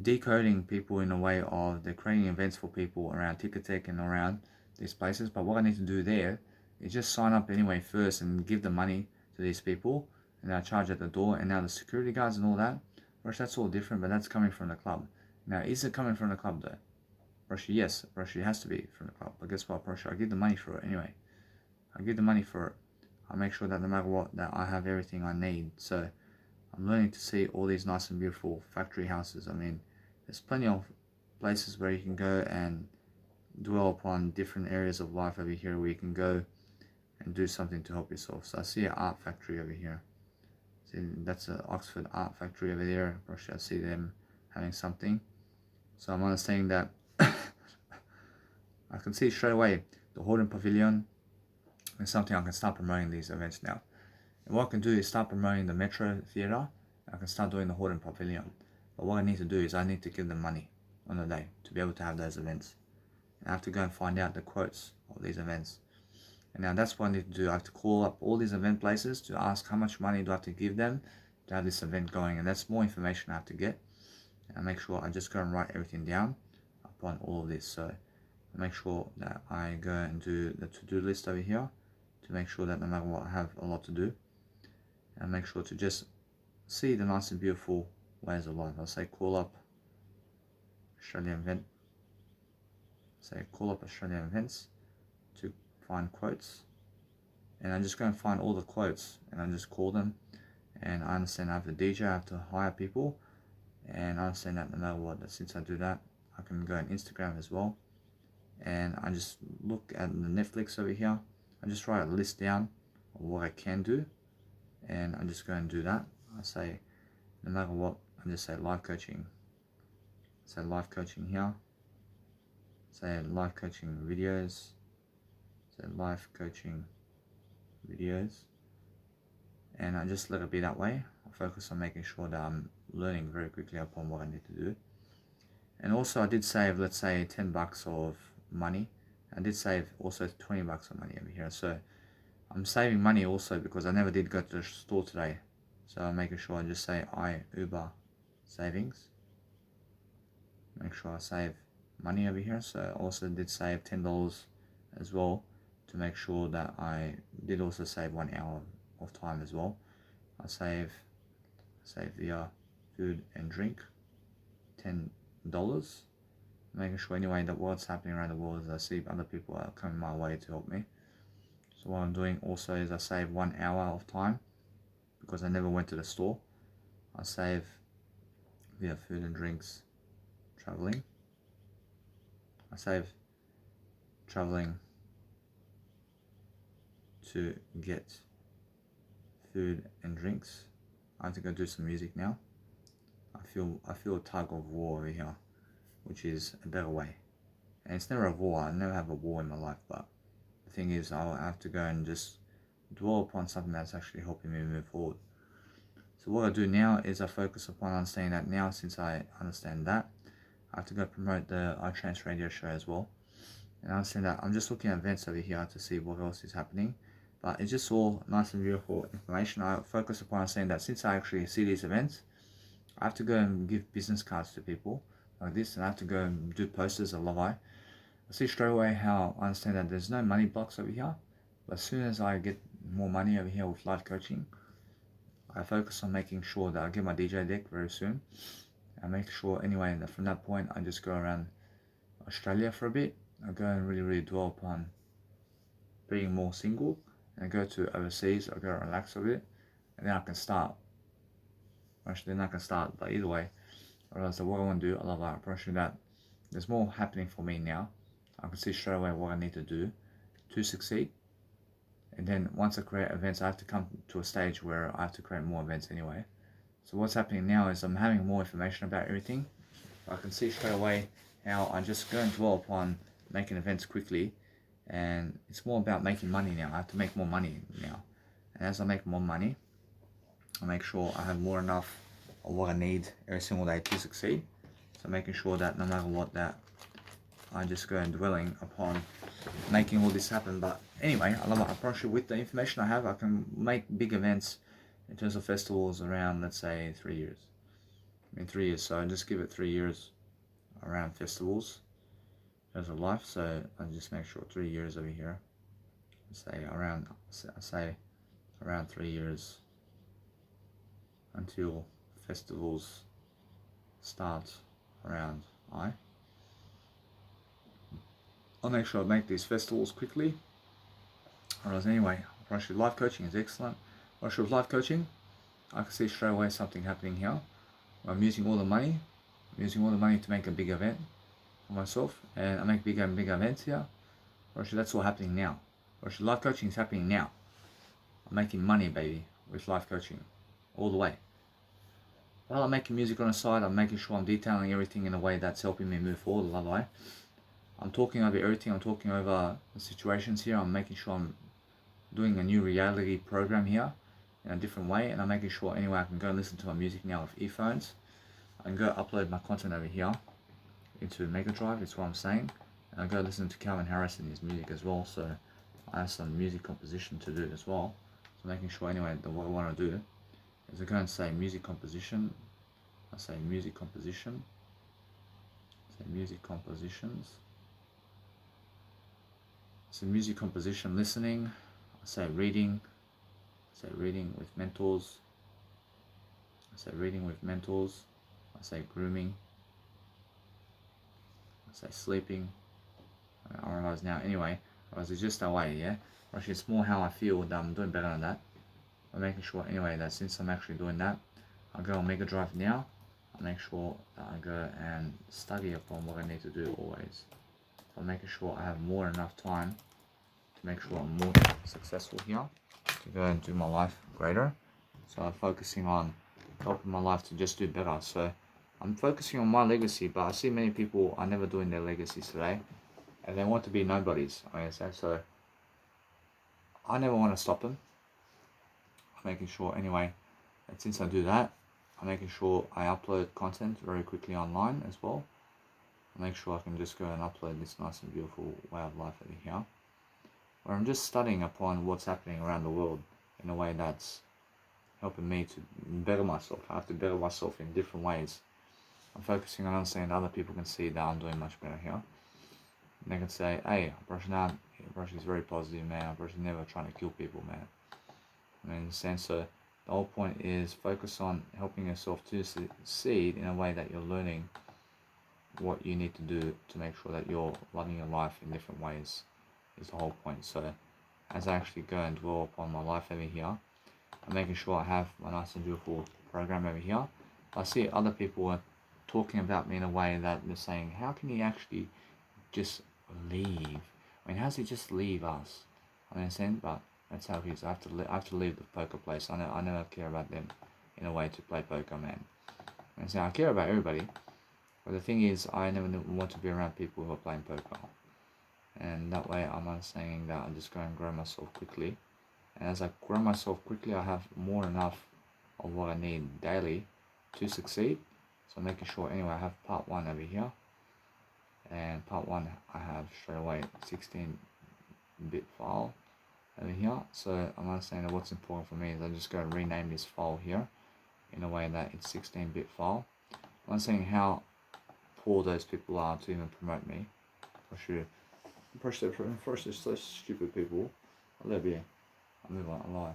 decoding people in a way of they're creating events for people around Ticketek and around these places. But what I need to do there is just sign up anyway first and give the money to these people, and I charge at the door. And now the security guards and all that, Rush, that's all different, but that's coming from the club. Now, is it coming from the club though? Rush, yes, Rush, it has to be from the club. But guess what, Rush, I give the money for it anyway. I give the money for it. I make sure that no matter what, that I have everything I need. So I'm learning to see all these nice and beautiful factory houses. I mean, there's plenty of places where you can go and dwell upon different areas of life over here, where you can go and do something to help yourself. So I see an art factory over here. See, that's an Oxford art factory over there. I see them having something. So I'm understanding that I can see straight away the Horden Pavilion is something I can start promoting these events now. And what I can do is start promoting the Metro Theatre. I can start doing the Horden Pavilion. But what I need to do is I need to give them money on the day to be able to have those events. And I have to go and find out the quotes of these events. And now that's what I need to do. I have to call up all these event places to ask how much money do I have to give them to have this event going. And that's more information I have to get. And I make sure I just go and write everything down upon all of this. So I make sure that I go and do the to-do list over here to make sure that no matter what, I have a lot to do. And make sure to just see the nice and beautiful ways of life. I'll say call up Australian event. Say call up Australian events to find quotes. And I'm just going to find all the quotes and I just call them. And I understand I have the DJ, I have to hire people. And I understand that no matter what, that since I do that, I can go on Instagram as well. And I just look at the Netflix over here. I just write a list down of what I can do. And I just go and do that. I say, no matter what, I just say live coaching. Say live coaching here. Say live coaching videos. Say live coaching videos. And I just let it be that way. I focus on making sure that I'm learning very quickly upon what I need to do. And also I did save, let's say, $10 of money I did save also $20 on money over here. So I'm saving money also because I never did go to the store today. So I'm making sure I just say Uber savings. Make sure I save money over here. So I also did save $10 as well to make sure that I did also save 1 hour of time as well. I save via food and drink $10. Making sure anyway that what's happening around the world is I see other people are coming my way to help me. So what I'm doing also is I save 1 hour of time because I never went to the store. I save via food and drinks traveling. I save traveling to get food and drinks. I have to go do some music now. I feel a tug of war over here, which is a better way. And it's never a war. I never have a war in my life, but the thing is I'll have to go and just dwell upon something that's actually helping me move forward. So what I do now is I focus upon understanding that now. Since I understand that, I have to go promote the iTrance radio show as well. And I understand that I'm just looking at events over here to see what else is happening. But it's just all nice and beautiful information. I focus upon saying that since I actually see these events, I have to go and give business cards to people like this, and I have to go and do posters of Love Eye. I see straight away how I understand that there's no money blocks over here. But as soon as I get more money over here with life coaching, I focus on making sure that I get my DJ deck very soon. I make sure anyway that from that point I just go around Australia for a bit. I go and really dwell upon being more single, and I go to overseas. I go relax a bit, and then I can start. Actually, then I can start. But either way, I realize that what I want to do, I love that. I promise you that there's more happening for me now. I can see straight away what I need to do to succeed. And then once I create events, I have to come to a stage where I have to create more events anyway. So what's happening now is I'm having more information about everything. I can see straight away how I just go and dwell upon making events quickly, and it's more about making money now. I have to make more money now, and as I make more money, I make sure I have more enough of what I need every single day to succeed. So making sure that no matter what, that I just go and dwelling upon making all this happen. But anyway, I love it. I promise you, with the information I have, I can make big events in terms of festivals around, let's say, 3 years. I mean 3 years, so I just give it 3 years around festivals as a life. So I just make sure 3 years over here. Say around 3 years until festivals start around I'll make sure I make these festivals quickly. Whereas anyway, Rush with life coaching is excellent. Rush with life coaching, I can see straight away something happening here. I'm using all the money. I'm using all the money to make a big event for myself, and I make bigger and bigger events here. Rush, that's all happening now. Rush, life coaching is happening now. I'm making money, baby, with life coaching, all the way. While I'm making music on the side, I'm making sure I'm detailing everything in a way that's helping me move forward, love I. I'm talking over everything, I'm talking over the situations here, I'm making sure I'm doing a new reality program here in a different way, and I'm making sure anyway I can go and listen to my music now with earphones. I can go upload my content over here into Mega Drive, is what I'm saying, and I go listen to Calvin Harris and his music as well, so I have some music composition to do as well. So making sure anyway that what I want to do is I go and say music composition, I say music composition, say music compositions, so music composition listening, I say reading with mentors, I say reading with mentors, I say grooming, I say sleeping. I realize now anyway, it's just a way, yeah? Actually, it's more how I feel that I'm doing better than that. I'm making sure anyway that since I'm actually doing that, I go on Mega Drive now, I make sure that I go and study upon what I need to do always. So I'm making sure I have more enough time to make sure I'm more successful here, to go and do my life greater. So I'm focusing on helping my life to just do better. So I'm focusing on my legacy, but I see many people are never doing their legacies today, and they want to be nobodies, I guess. So I never want to stop them. I'm making sure anyway that since I do that, I'm making sure I upload content very quickly online as well. I'll make sure I can just go and upload this nice and beautiful way of life over here, where I'm just studying upon what's happening around the world in a way that's helping me to better myself. I have to better myself in different ways. I'm focusing on understanding other people can see that I'm doing much better here. And they can say, hey, Brush is very positive, man. Brush is never trying to kill people, man. I mean, in a sense, so the whole point is focus on helping yourself to succeed in a way that you're learning what you need to do to make sure that you're loving your life in different ways is the whole point. So as I actually go and dwell upon my life over here, I'm making sure I have my nice and beautiful program over here. I see other people are talking about me in a way that they're saying, how can he actually just leave? I mean, how does he just leave us? I understand, but that's how it is. I have to leave the poker place. I never care about them in a way to play poker, man. And so I care about everybody, but the thing is, I never want to be around people who are playing poker. And that way, I'm understanding that I'm just going to grow myself quickly. And as I grow myself quickly, I have more than enough of what I need daily to succeed. So I'm making sure, anyway, I have part 1 over here. And part 1, I have straight away 16-bit file over here. So I'm understanding that what's important for me is I just go and rename this file here in a way that it's 16-bit file. I'm understanding how poor those people are to even promote me. First, they're so stupid people. I love you. I move on, I lie.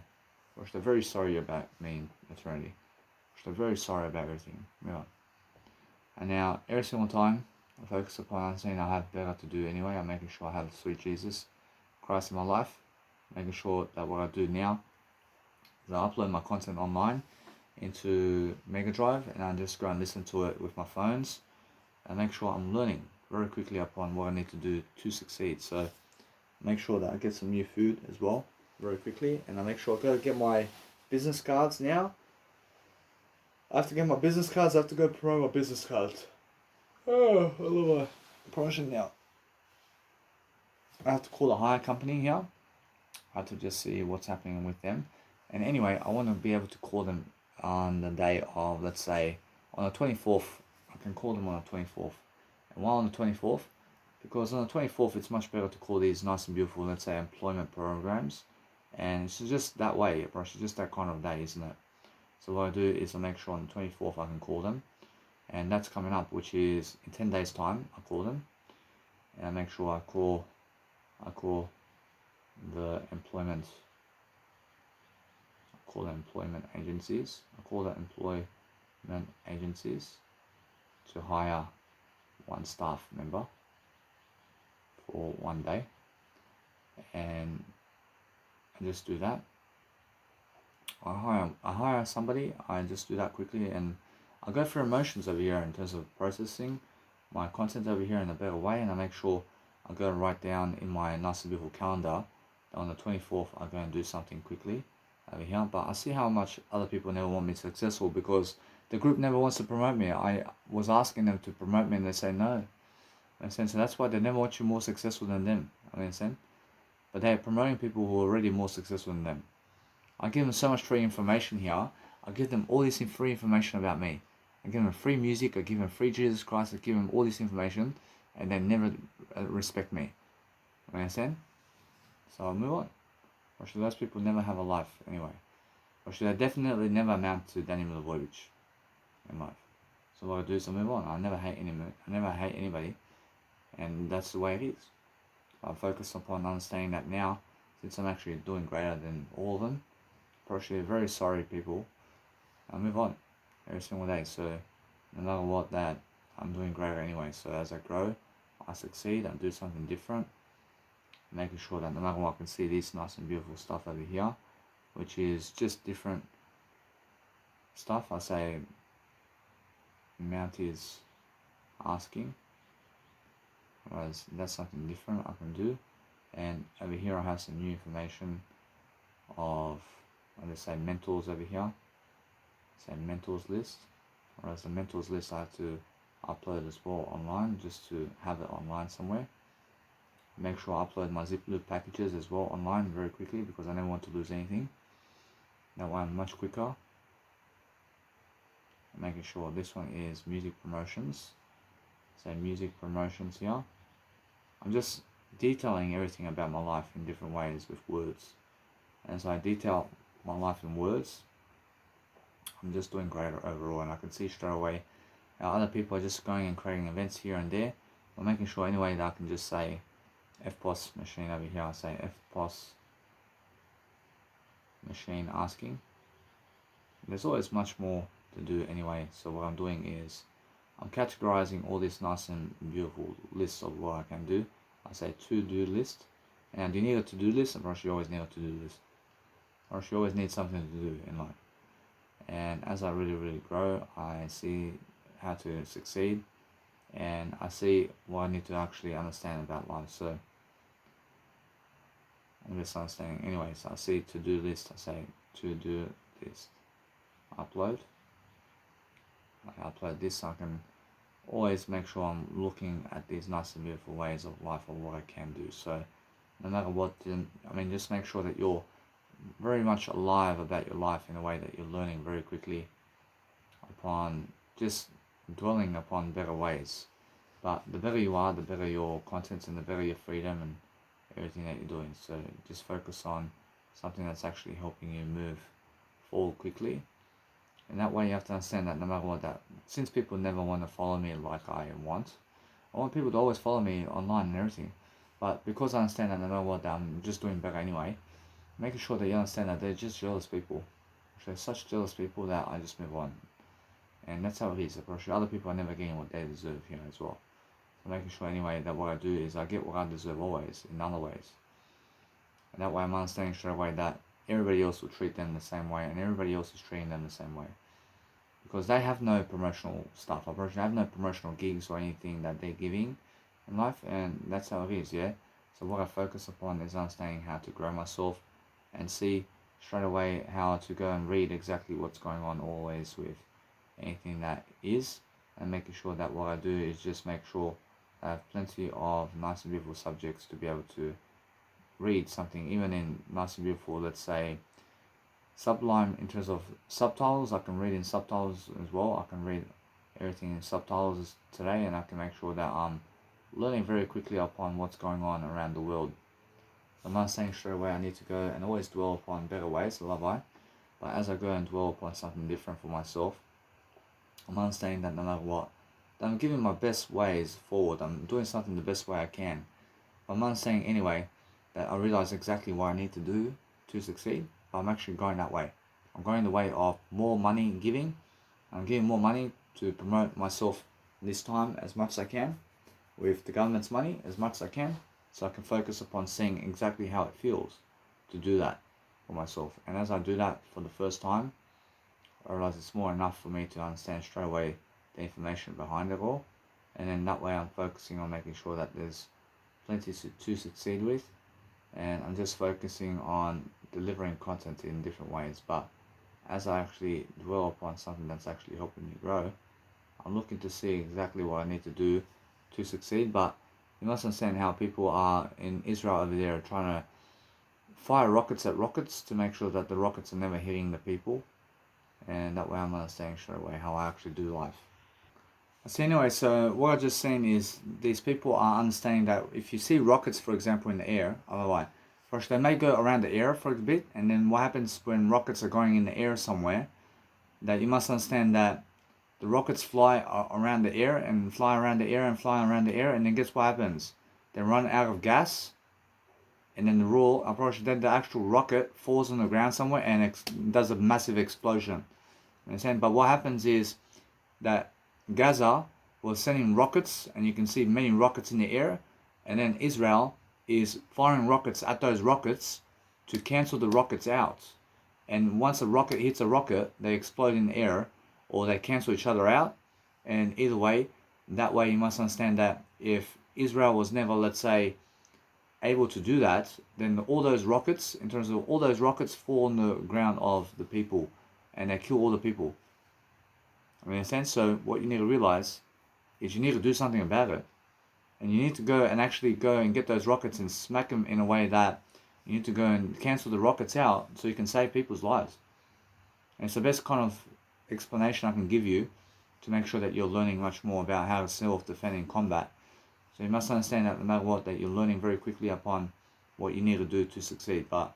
First, they're very sorry about me in eternity. First, they're very sorry about everything. Yeah. And now, every single time, I focus upon understanding I have better to do anyway. I'm making sure I have the sweet Jesus Christ in my life. Making sure that what I do now is I upload my content online into Mega Drive, and I just go and listen to it with my phones and make sure I'm learning very quickly upon what I need to do to succeed. So make sure that I get some new food as well very quickly, and I make sure I go get my business cards now. I have to get my business cards. I have to go promote my business cards. Oh, I love my promotion now. I have to call a hire company here. I have to just see what's happening with them. And anyway, I want to be able to call them on the day of, let's say, on the 24th. I can call them on the 24th. And why on the 24th? Because on the 24th, it's much better to call these nice and beautiful, let's say, employment programs. And it's just that way, it's just that kind of day, isn't it? So what I do is I make sure on the 24th I can call them. And that's coming up, which is in 10 days time, I call them. And I make sure I call the employment agencies. I call the employment agencies to hire one staff member for one day, and I just do that. I hire somebody. I just do that quickly, and I go through emotions over here in terms of processing my content over here in a better way, and I make sure I go and write down in my nice and beautiful calendar that on the 24th I go and do something quickly over here. But I see how much other people never want me successful because the group never wants to promote me. I was asking them to promote me and they say no. So that's why they never want you more successful than them. But they're promoting people who are already more successful than them. I give them so much free information here. I give them all this free information about me. I give them free music. I give them free Jesus Christ. I give them all this information, and they never respect me. Understand? So I'll move on. Or should those people never have a life anyway? Or should I definitely never amount to Danny Milivojevic in life? So what I do is I move on. I never hate anybody, and that's the way it is. I focus upon understanding that now, since I'm actually doing greater than all of them. Probably very sorry people. I move on every single day. So no matter what, that I'm doing greater anyway. So as I grow, I succeed. I do something different, making sure that no matter what, I can see this nice and beautiful stuff over here, which is just different stuff. I say Mount is asking, whereas that's something different I can do. And over here I have some new information of, I'll just say mentors over here. Say mentors list. Whereas the mentors list I have to upload as well online, just to have it online somewhere. Make sure I upload my Ziploc packages as well online very quickly because I never want to lose anything. That way I'm much quicker. Making sure this one is music promotions. say music promotions here. I'm just detailing everything about my life in different ways with words. As I detail my life in words, I'm just doing great overall, and I can see straight away how other people are just going and creating events here and there. I'm making sure anyway that I can just say FPOS machine over here. I say FPOS machine asking. There's always much more to do anyway, so what I'm doing is I'm categorizing all this nice and beautiful lists of what I can do. I say to-do list, and you need a to-do list, of course you always need a to-do list, or you always need something to do in life. And as I really grow, I see how to succeed, and I see what I need to actually understand about life. So I'm just understanding. Anyways, I see to-do list, I say to-do list, upload. I upload this so I can always make sure I'm looking at these nice and beautiful ways of life of what I can do. So no matter what, just make sure that you're very much alive about your life in a way that you're learning very quickly upon just dwelling upon better ways. But the better you are, the better your content and the better your freedom and everything that you're doing. So just focus on something that's actually helping you move forward quickly. And that way you have to understand that no matter what, that since people never want to follow me like I want people to always follow me online and everything. But because I understand that no matter what, that I'm just doing better anyway, making sure that you understand that they're just jealous people. They're such jealous people that I just move on. And that's how it is. Of course, other people are never getting what they deserve here as well. So making sure anyway that what I do is I get what I deserve always, in other ways. And that way I'm understanding straight away that everybody else will treat them the same way and everybody else is treating them the same way. Because they have no promotional stuff. They have no promotional gigs or anything that they're giving in life, and that's how it is, yeah? So what I focus upon is understanding how to grow myself and see straight away how to go and read exactly what's going on always with anything that is, and making sure that what I do is just make sure I have plenty of nice and beautiful subjects to be able to read something, even in nice and beautiful, let's say, Sublime in terms of subtitles. I can read in subtitles as well. I can read everything in subtitles today, and I can make sure that I'm learning very quickly upon what's going on around the world. I'm not saying straight away I need to go and always dwell upon better ways, love I, but as I go and dwell upon something different for myself, I'm understanding that no matter what, that I'm giving my best ways forward. I'm doing something the best way I can. But I'm understanding anyway that I realize exactly what I need to do to succeed. I'm actually going that way. I'm going the way of more money giving. I'm giving more money to promote myself this time as much as I can with the government's money as much as I can, so I can focus upon seeing exactly how it feels to do that for myself. And as I do that for the first time, I realize it's more enough for me to understand straight away the information behind it all, and then that way I'm focusing on making sure that there's plenty to succeed with, and I'm just focusing on delivering content in different ways. But as I actually dwell upon something that's actually helping me grow, I'm looking to see exactly what I need to do to succeed. But you must understand how people are in Israel over there trying to fire rockets at rockets to make sure that the rockets are never hitting the people, and that way I'm understanding straight away how I actually do life. So anyway, so what I just seen is these people are understanding that if you see rockets, for example, in the air, otherwise, first they may go around the air for a bit, and then what happens when rockets are going in the air somewhere, that you must understand that the rockets fly around the air and fly around the air and fly around the air, and then guess what happens? They run out of gas, and then then the actual rocket falls on the ground somewhere and does a massive explosion. You understand? But what happens is that Gaza was sending rockets, and you can see many rockets in the air, and then Israel is firing rockets at those rockets to cancel the rockets out. And once a rocket hits a rocket, they explode in the air, or they cancel each other out. And either way, that way you must understand that if Israel was never, let's say, able to do that, then all those rockets, in terms of all those rockets, fall on the ground of the people, and they kill all the people. I mean, in a sense, so what you need to realize is you need to do something about it. And you need to go and actually go and get those rockets and smack them in a way that you need to go and cancel the rockets out so you can save people's lives. And it's the best kind of explanation I can give you to make sure that you're learning much more about how to self-defend in combat. So you must understand that no matter what, that you're learning very quickly upon what you need to do to succeed. But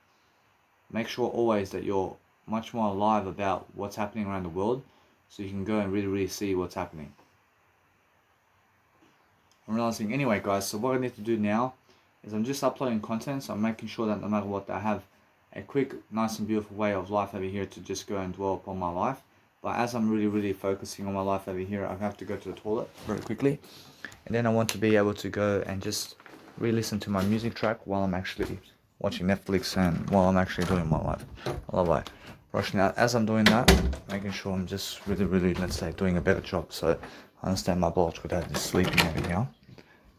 make sure always that you're much more alive about what's happening around the world, so you can go and really see what's happening. I'm realizing anyway, guys, so what I need to do now is I'm just uploading content, so I'm making sure that no matter what, I have a quick, nice and beautiful way of life over here to just go and dwell upon my life. But as I'm really focusing on my life over here, I have to go to the toilet very quickly, and then I want to be able to go and just re-listen to my music track while I'm actually watching Netflix and while I'm actually doing my life. I love it. Rushing out as I'm doing that, making sure I'm just really, let's say, doing a better job. So I understand my biological dad is sleeping over here,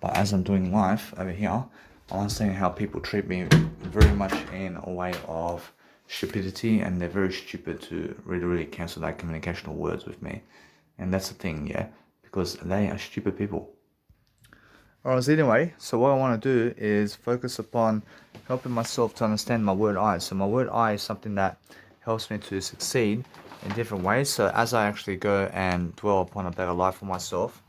but as I'm doing life over here, I understand how people treat me very much in a way of stupidity, and they're very stupid to really cancel that communicational words with me. And that's the thing, yeah, because they are stupid people. Alright, so anyway, so what I want to do is focus upon helping myself to understand my word I. So my word I is something that helps me to succeed in different ways. So as I actually go and dwell upon a better life for myself,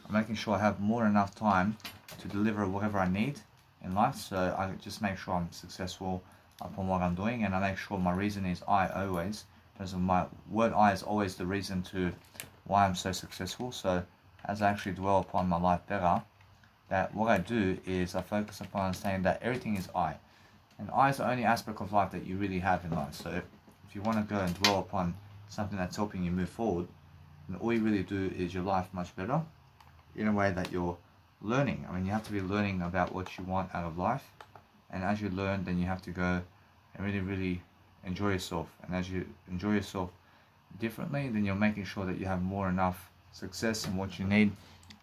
I'm making sure I have more than enough time to deliver whatever I need in life. So I just make sure I'm successful upon what I'm doing, and I make sure my reason is I always. Because my word I is always the reason to why I'm so successful. So as I actually dwell upon my life better, that what I do is I focus upon understanding that everything is I. And I is the only aspect of life that you really have in life. So if you want to go and dwell upon something that's helping you move forward, then all you really do is your life much better in a way that you're learning. I mean, you have to be learning about what you want out of life. And as you learn, then you have to go and really enjoy yourself. And as you enjoy yourself differently, then you're making sure that you have more enough success in what you need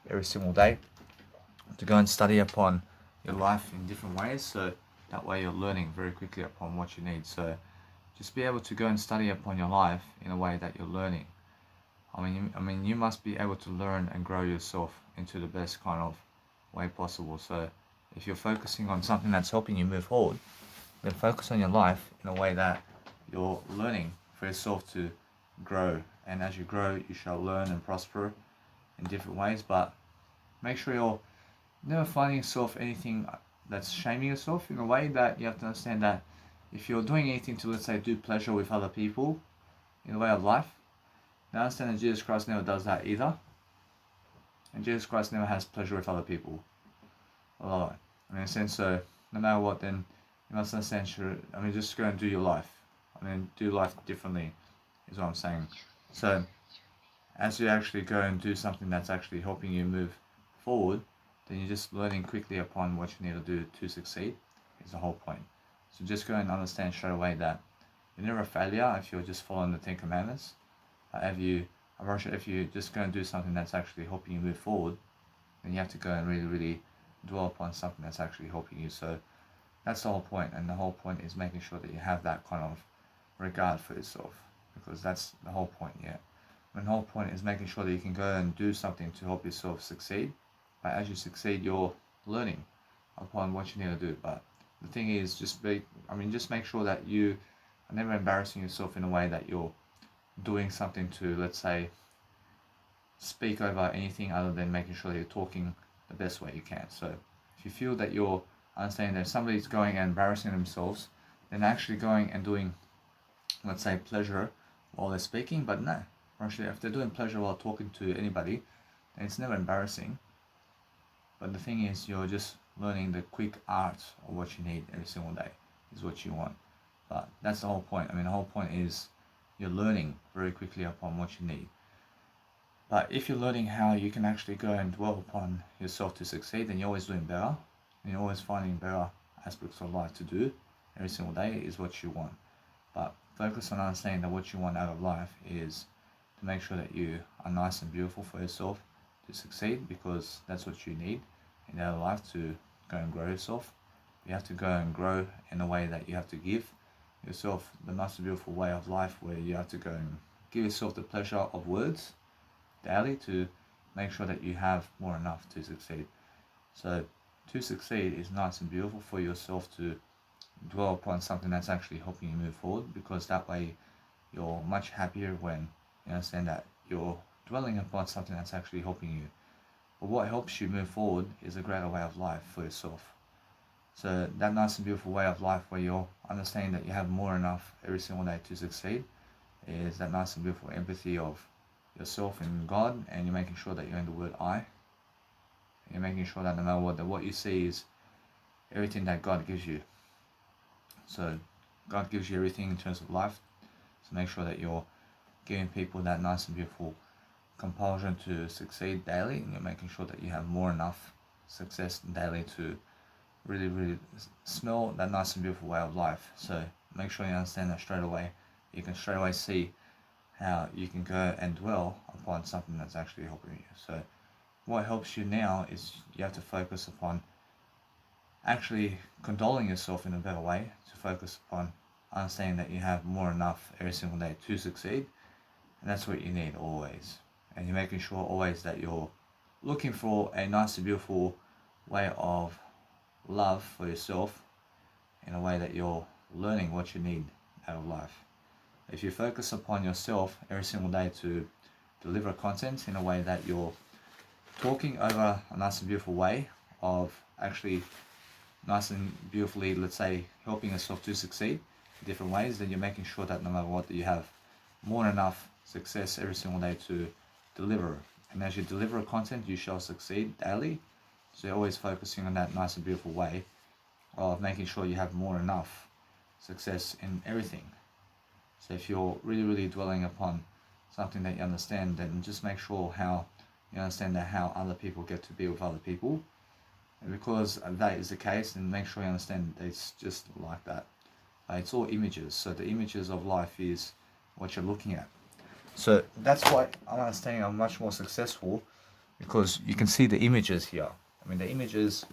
every single day to go and study upon your life in different ways, so that way you're learning very quickly upon what you need. So just be able to go and study upon your life in a way that you're learning. I mean, you must be able to learn and grow yourself into the best kind of way possible. So if you're focusing on something that's helping you move forward, then focus on your life in a way that you're learning for yourself to grow. And as you grow, you shall learn and prosper in different ways. But make sure you're never finding yourself anything that's shaming yourself, in a way that you have to understand that if you're doing anything to, let's say, do pleasure with other people in the way of life, now understand that Jesus Christ never does that either. And Jesus Christ never has pleasure with other people. I mean, in a sense, so no matter what, then you must understand, just go and do your life. Do life differently, is what I'm saying. So as you actually go and do something that's actually helping you move forward, then you're just learning quickly upon what you need to do to succeed, is the whole point. So just go and understand straight away that you're never a failure if you're just following the 10 Commandments. If you just go and do something that's actually helping you move forward, then you have to go and really dwell upon something that's actually helping you. So that's the whole point, and the whole point is making sure that you have that kind of regard for yourself, because that's the whole point, yeah. And the whole point is making sure that you can go and do something to help yourself succeed. But as you succeed, you're learning upon what you need to do. But the thing is, just make sure that you are never embarrassing yourself in a way that you're doing something to, let's say, speak over anything other than making sure that you're talking the best way you can. So if you feel that you're understanding that somebody's going and embarrassing themselves, then actually going and doing, let's say, pleasure while they're speaking. But no, actually, if they're doing pleasure while talking to anybody, then it's never embarrassing. But the thing is, you're just learning the quick art of what you need every single day is what you want. But that's the whole point. The whole point is you're learning very quickly upon what you need. But if you're learning how you can actually go and dwell upon yourself to succeed, then you're always doing better. And you're always finding better aspects of life to do every single day is what you want. But focus on understanding that what you want out of life is to make sure that you are nice and beautiful for yourself to succeed, because that's what you need in your life to go and grow yourself. You have to go and grow in a way that you have to give yourself the nice and beautiful way of life, where you have to go and give yourself the pleasure of words daily to make sure that you have more enough to succeed. So to succeed is nice and beautiful for yourself to dwell upon something that's actually helping you move forward, because that way you're much happier when you understand that you're dwelling upon something that's actually helping you. But what helps you move forward is a greater way of life for yourself. So that nice and beautiful way of life where you're understanding that you have more than enough every single day to succeed is that nice and beautiful empathy of yourself and God, and you're making sure that you're in the word I. You're making sure that no matter what, that what you see is everything that God gives you. So God gives you everything in terms of life. So make sure that you're giving people that nice and beautiful compulsion to succeed daily, and you're making sure that you have more enough success daily to really smell that nice and beautiful way of life. So make sure you understand that straight away. You can straight away see how you can go and dwell upon something that's actually helping you. So what helps you now is you have to focus upon actually condoling yourself in a better way, to focus upon understanding that you have more than enough every single day to succeed, and that's what you need always. And you're making sure always that you're looking for a nice and beautiful way of love for yourself, in a way that you're learning what you need out of life. If you focus upon yourself every single day to deliver content in a way that you're talking over a nice and beautiful way of actually nice and beautifully, let's say, helping yourself to succeed in different ways, then you're making sure that no matter what, that you have more than enough success every single day to deliver. And as you deliver content, you shall succeed daily. So you're always focusing on that nice and beautiful way of making sure you have more than enough success in everything. So if you're really dwelling upon something that you understand, then just make sure how you understand that how other people get to be with other people. And because that is the case, then make sure you understand that it's just like that. It's all images. So the images of life is what you're looking at. So that's why I'm understanding I'm much more successful, because you can see the images here. I mean, the images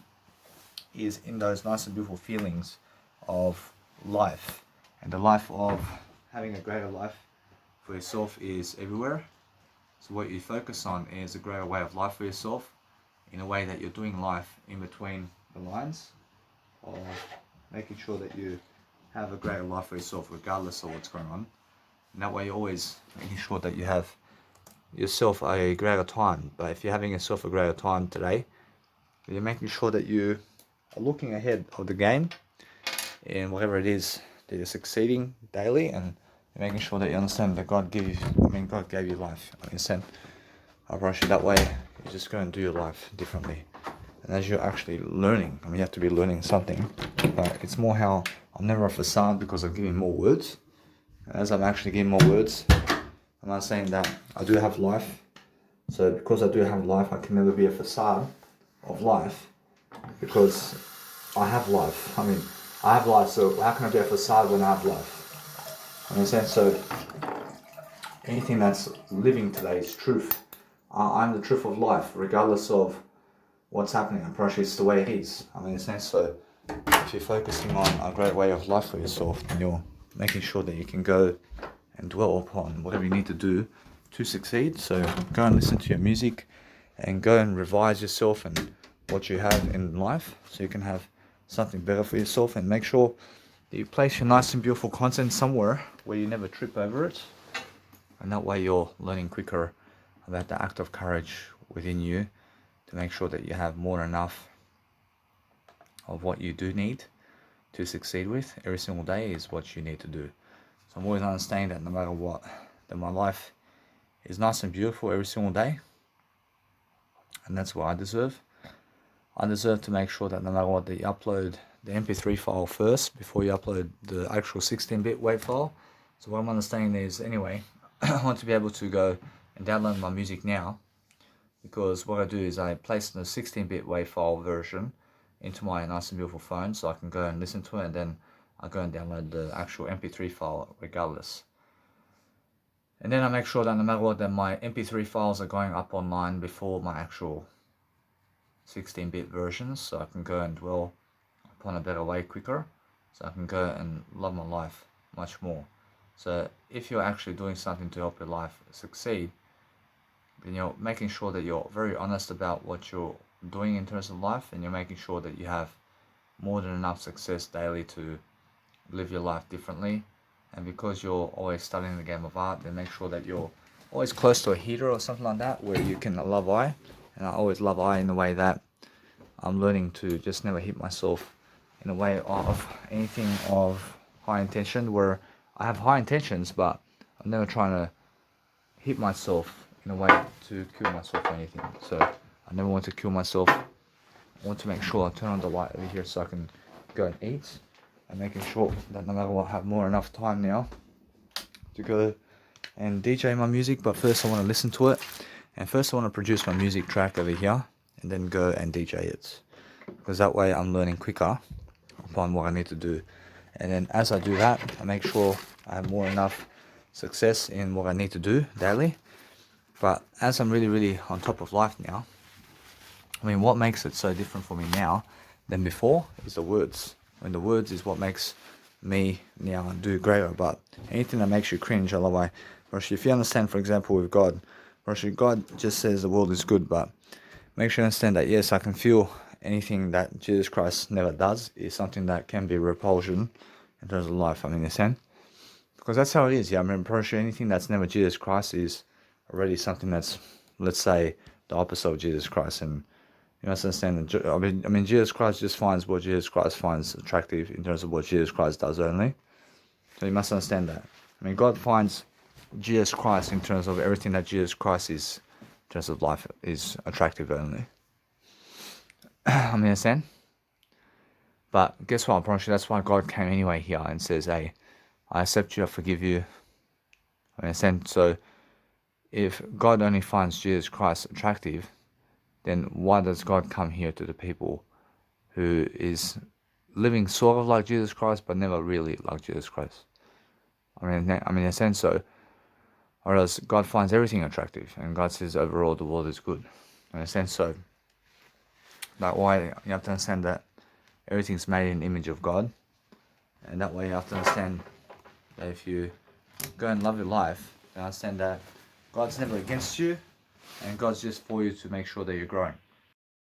is in those nice and beautiful feelings of life. And the life of having a greater life for yourself is everywhere. So what you focus on is a greater way of life for yourself, in a way that you're doing life in between the lines of making sure that you have a greater life for yourself regardless of what's going on. And that way you're always making sure that you have yourself a greater time. But if you're having yourself a greater time today, you're making sure that you are looking ahead of the game in whatever it is that you're succeeding daily, and you're making sure that you understand that God gave you life. You understand? I approach it that way. You're just going to do your life differently. And as you're actually learning, you have to be learning something, but it's more how I'm never a facade because I'm giving more words. As I'm actually giving more words, I'm not saying that I do have life. So because I do have life, I can never be a facade of life, because I have life. I have life, so how can I be a facade when I have life? Understand? So anything that's living today is truth. I'm the truth of life, regardless of what's happening. I'm pretty sure it's the way it is. Understand? So if you're focusing on a great way of life for yourself, then you're making sure that you can go and dwell upon whatever you need to do to succeed. So go and listen to your music, and go and revise yourself and what you have in life, so you can have something better for yourself. And make sure that you place your nice and beautiful content somewhere where you never trip over it, and that way you're learning quicker about the act of courage within you to make sure that you have more than enough of what you do need to succeed with every single day is what you need to do. So I'm always understanding that no matter what, that my life is nice and beautiful every single day, and that's what I deserve. I deserve to make sure that no matter what, that you upload the MP3 file first before you upload the actual 16-bit WAV file. So what I'm understanding is, anyway, I want to be able to go and download my music now, because what I do is I place the 16-bit WAV file version into my nice and beautiful phone, so I can go and listen to it, and then I go and download the actual MP3 file regardless. And then I make sure that no matter what, that my MP3 files are going up online before my actual 16-bit versions, so I can go and dwell upon a better way quicker, so I can go and love my life much more. So if you're actually doing something to help your life succeed, then you're making sure that you're very honest about what you're doing in terms of life, and you're making sure that you have more than enough success daily to live your life differently. And because you're always studying the game of art, then make sure that you're always close to a heater or something like that where you can love I. And I always love I in the way that I'm learning to just never hit myself in a way of anything of high intention, where I have high intentions, but I'm never trying to hit myself in a way to kill myself or anything. So I never want to kill myself. I want to make sure I turn on the light over here so I can go and eat, and making sure that no matter what, I have more enough time now to go and DJ my music. But first I want to listen to it, and first I want to produce my music track over here and then go and DJ it, because that way I'm learning quicker upon what I need to do. And then as I do that, I make sure I have more enough success in what I need to do daily. But as I'm really on top of life now, I mean, what makes it so different for me now than before is the words. I mean, the words is what makes me now do greater. But anything that makes you cringe, otherwise, if you understand, for example, with God, God just says the world is good, but make sure you understand that, yes, I can feel anything that Jesus Christ never does is something that can be repulsion in terms of life. I mean, in a sense, because that's how it is. Yeah, I mean, anything that's never Jesus Christ is already something that's, let's say, the opposite of Jesus Christ. And you must understand that, I mean, Jesus Christ just finds what Jesus Christ finds attractive in terms of what Jesus Christ does only. So you must understand that. I mean, God finds Jesus Christ in terms of everything that Jesus Christ is, in terms of life, is attractive only. I mean, understand? But guess what? I promise you, that's why God came anyway here and says, hey, I accept you, I forgive you. I mean, understand? So if God only finds Jesus Christ attractive, then why does God come here to the people who is living sort of like Jesus Christ, but never really like Jesus Christ? I mean, in a sense, so, or else God finds everything attractive, and God says overall the world is good. In a sense, so, that's why you have to understand that everything's made in the image of God, and that way you have to understand that if you go and love your life, you understand that God's never against you, and God's just for you to make sure that you're growing.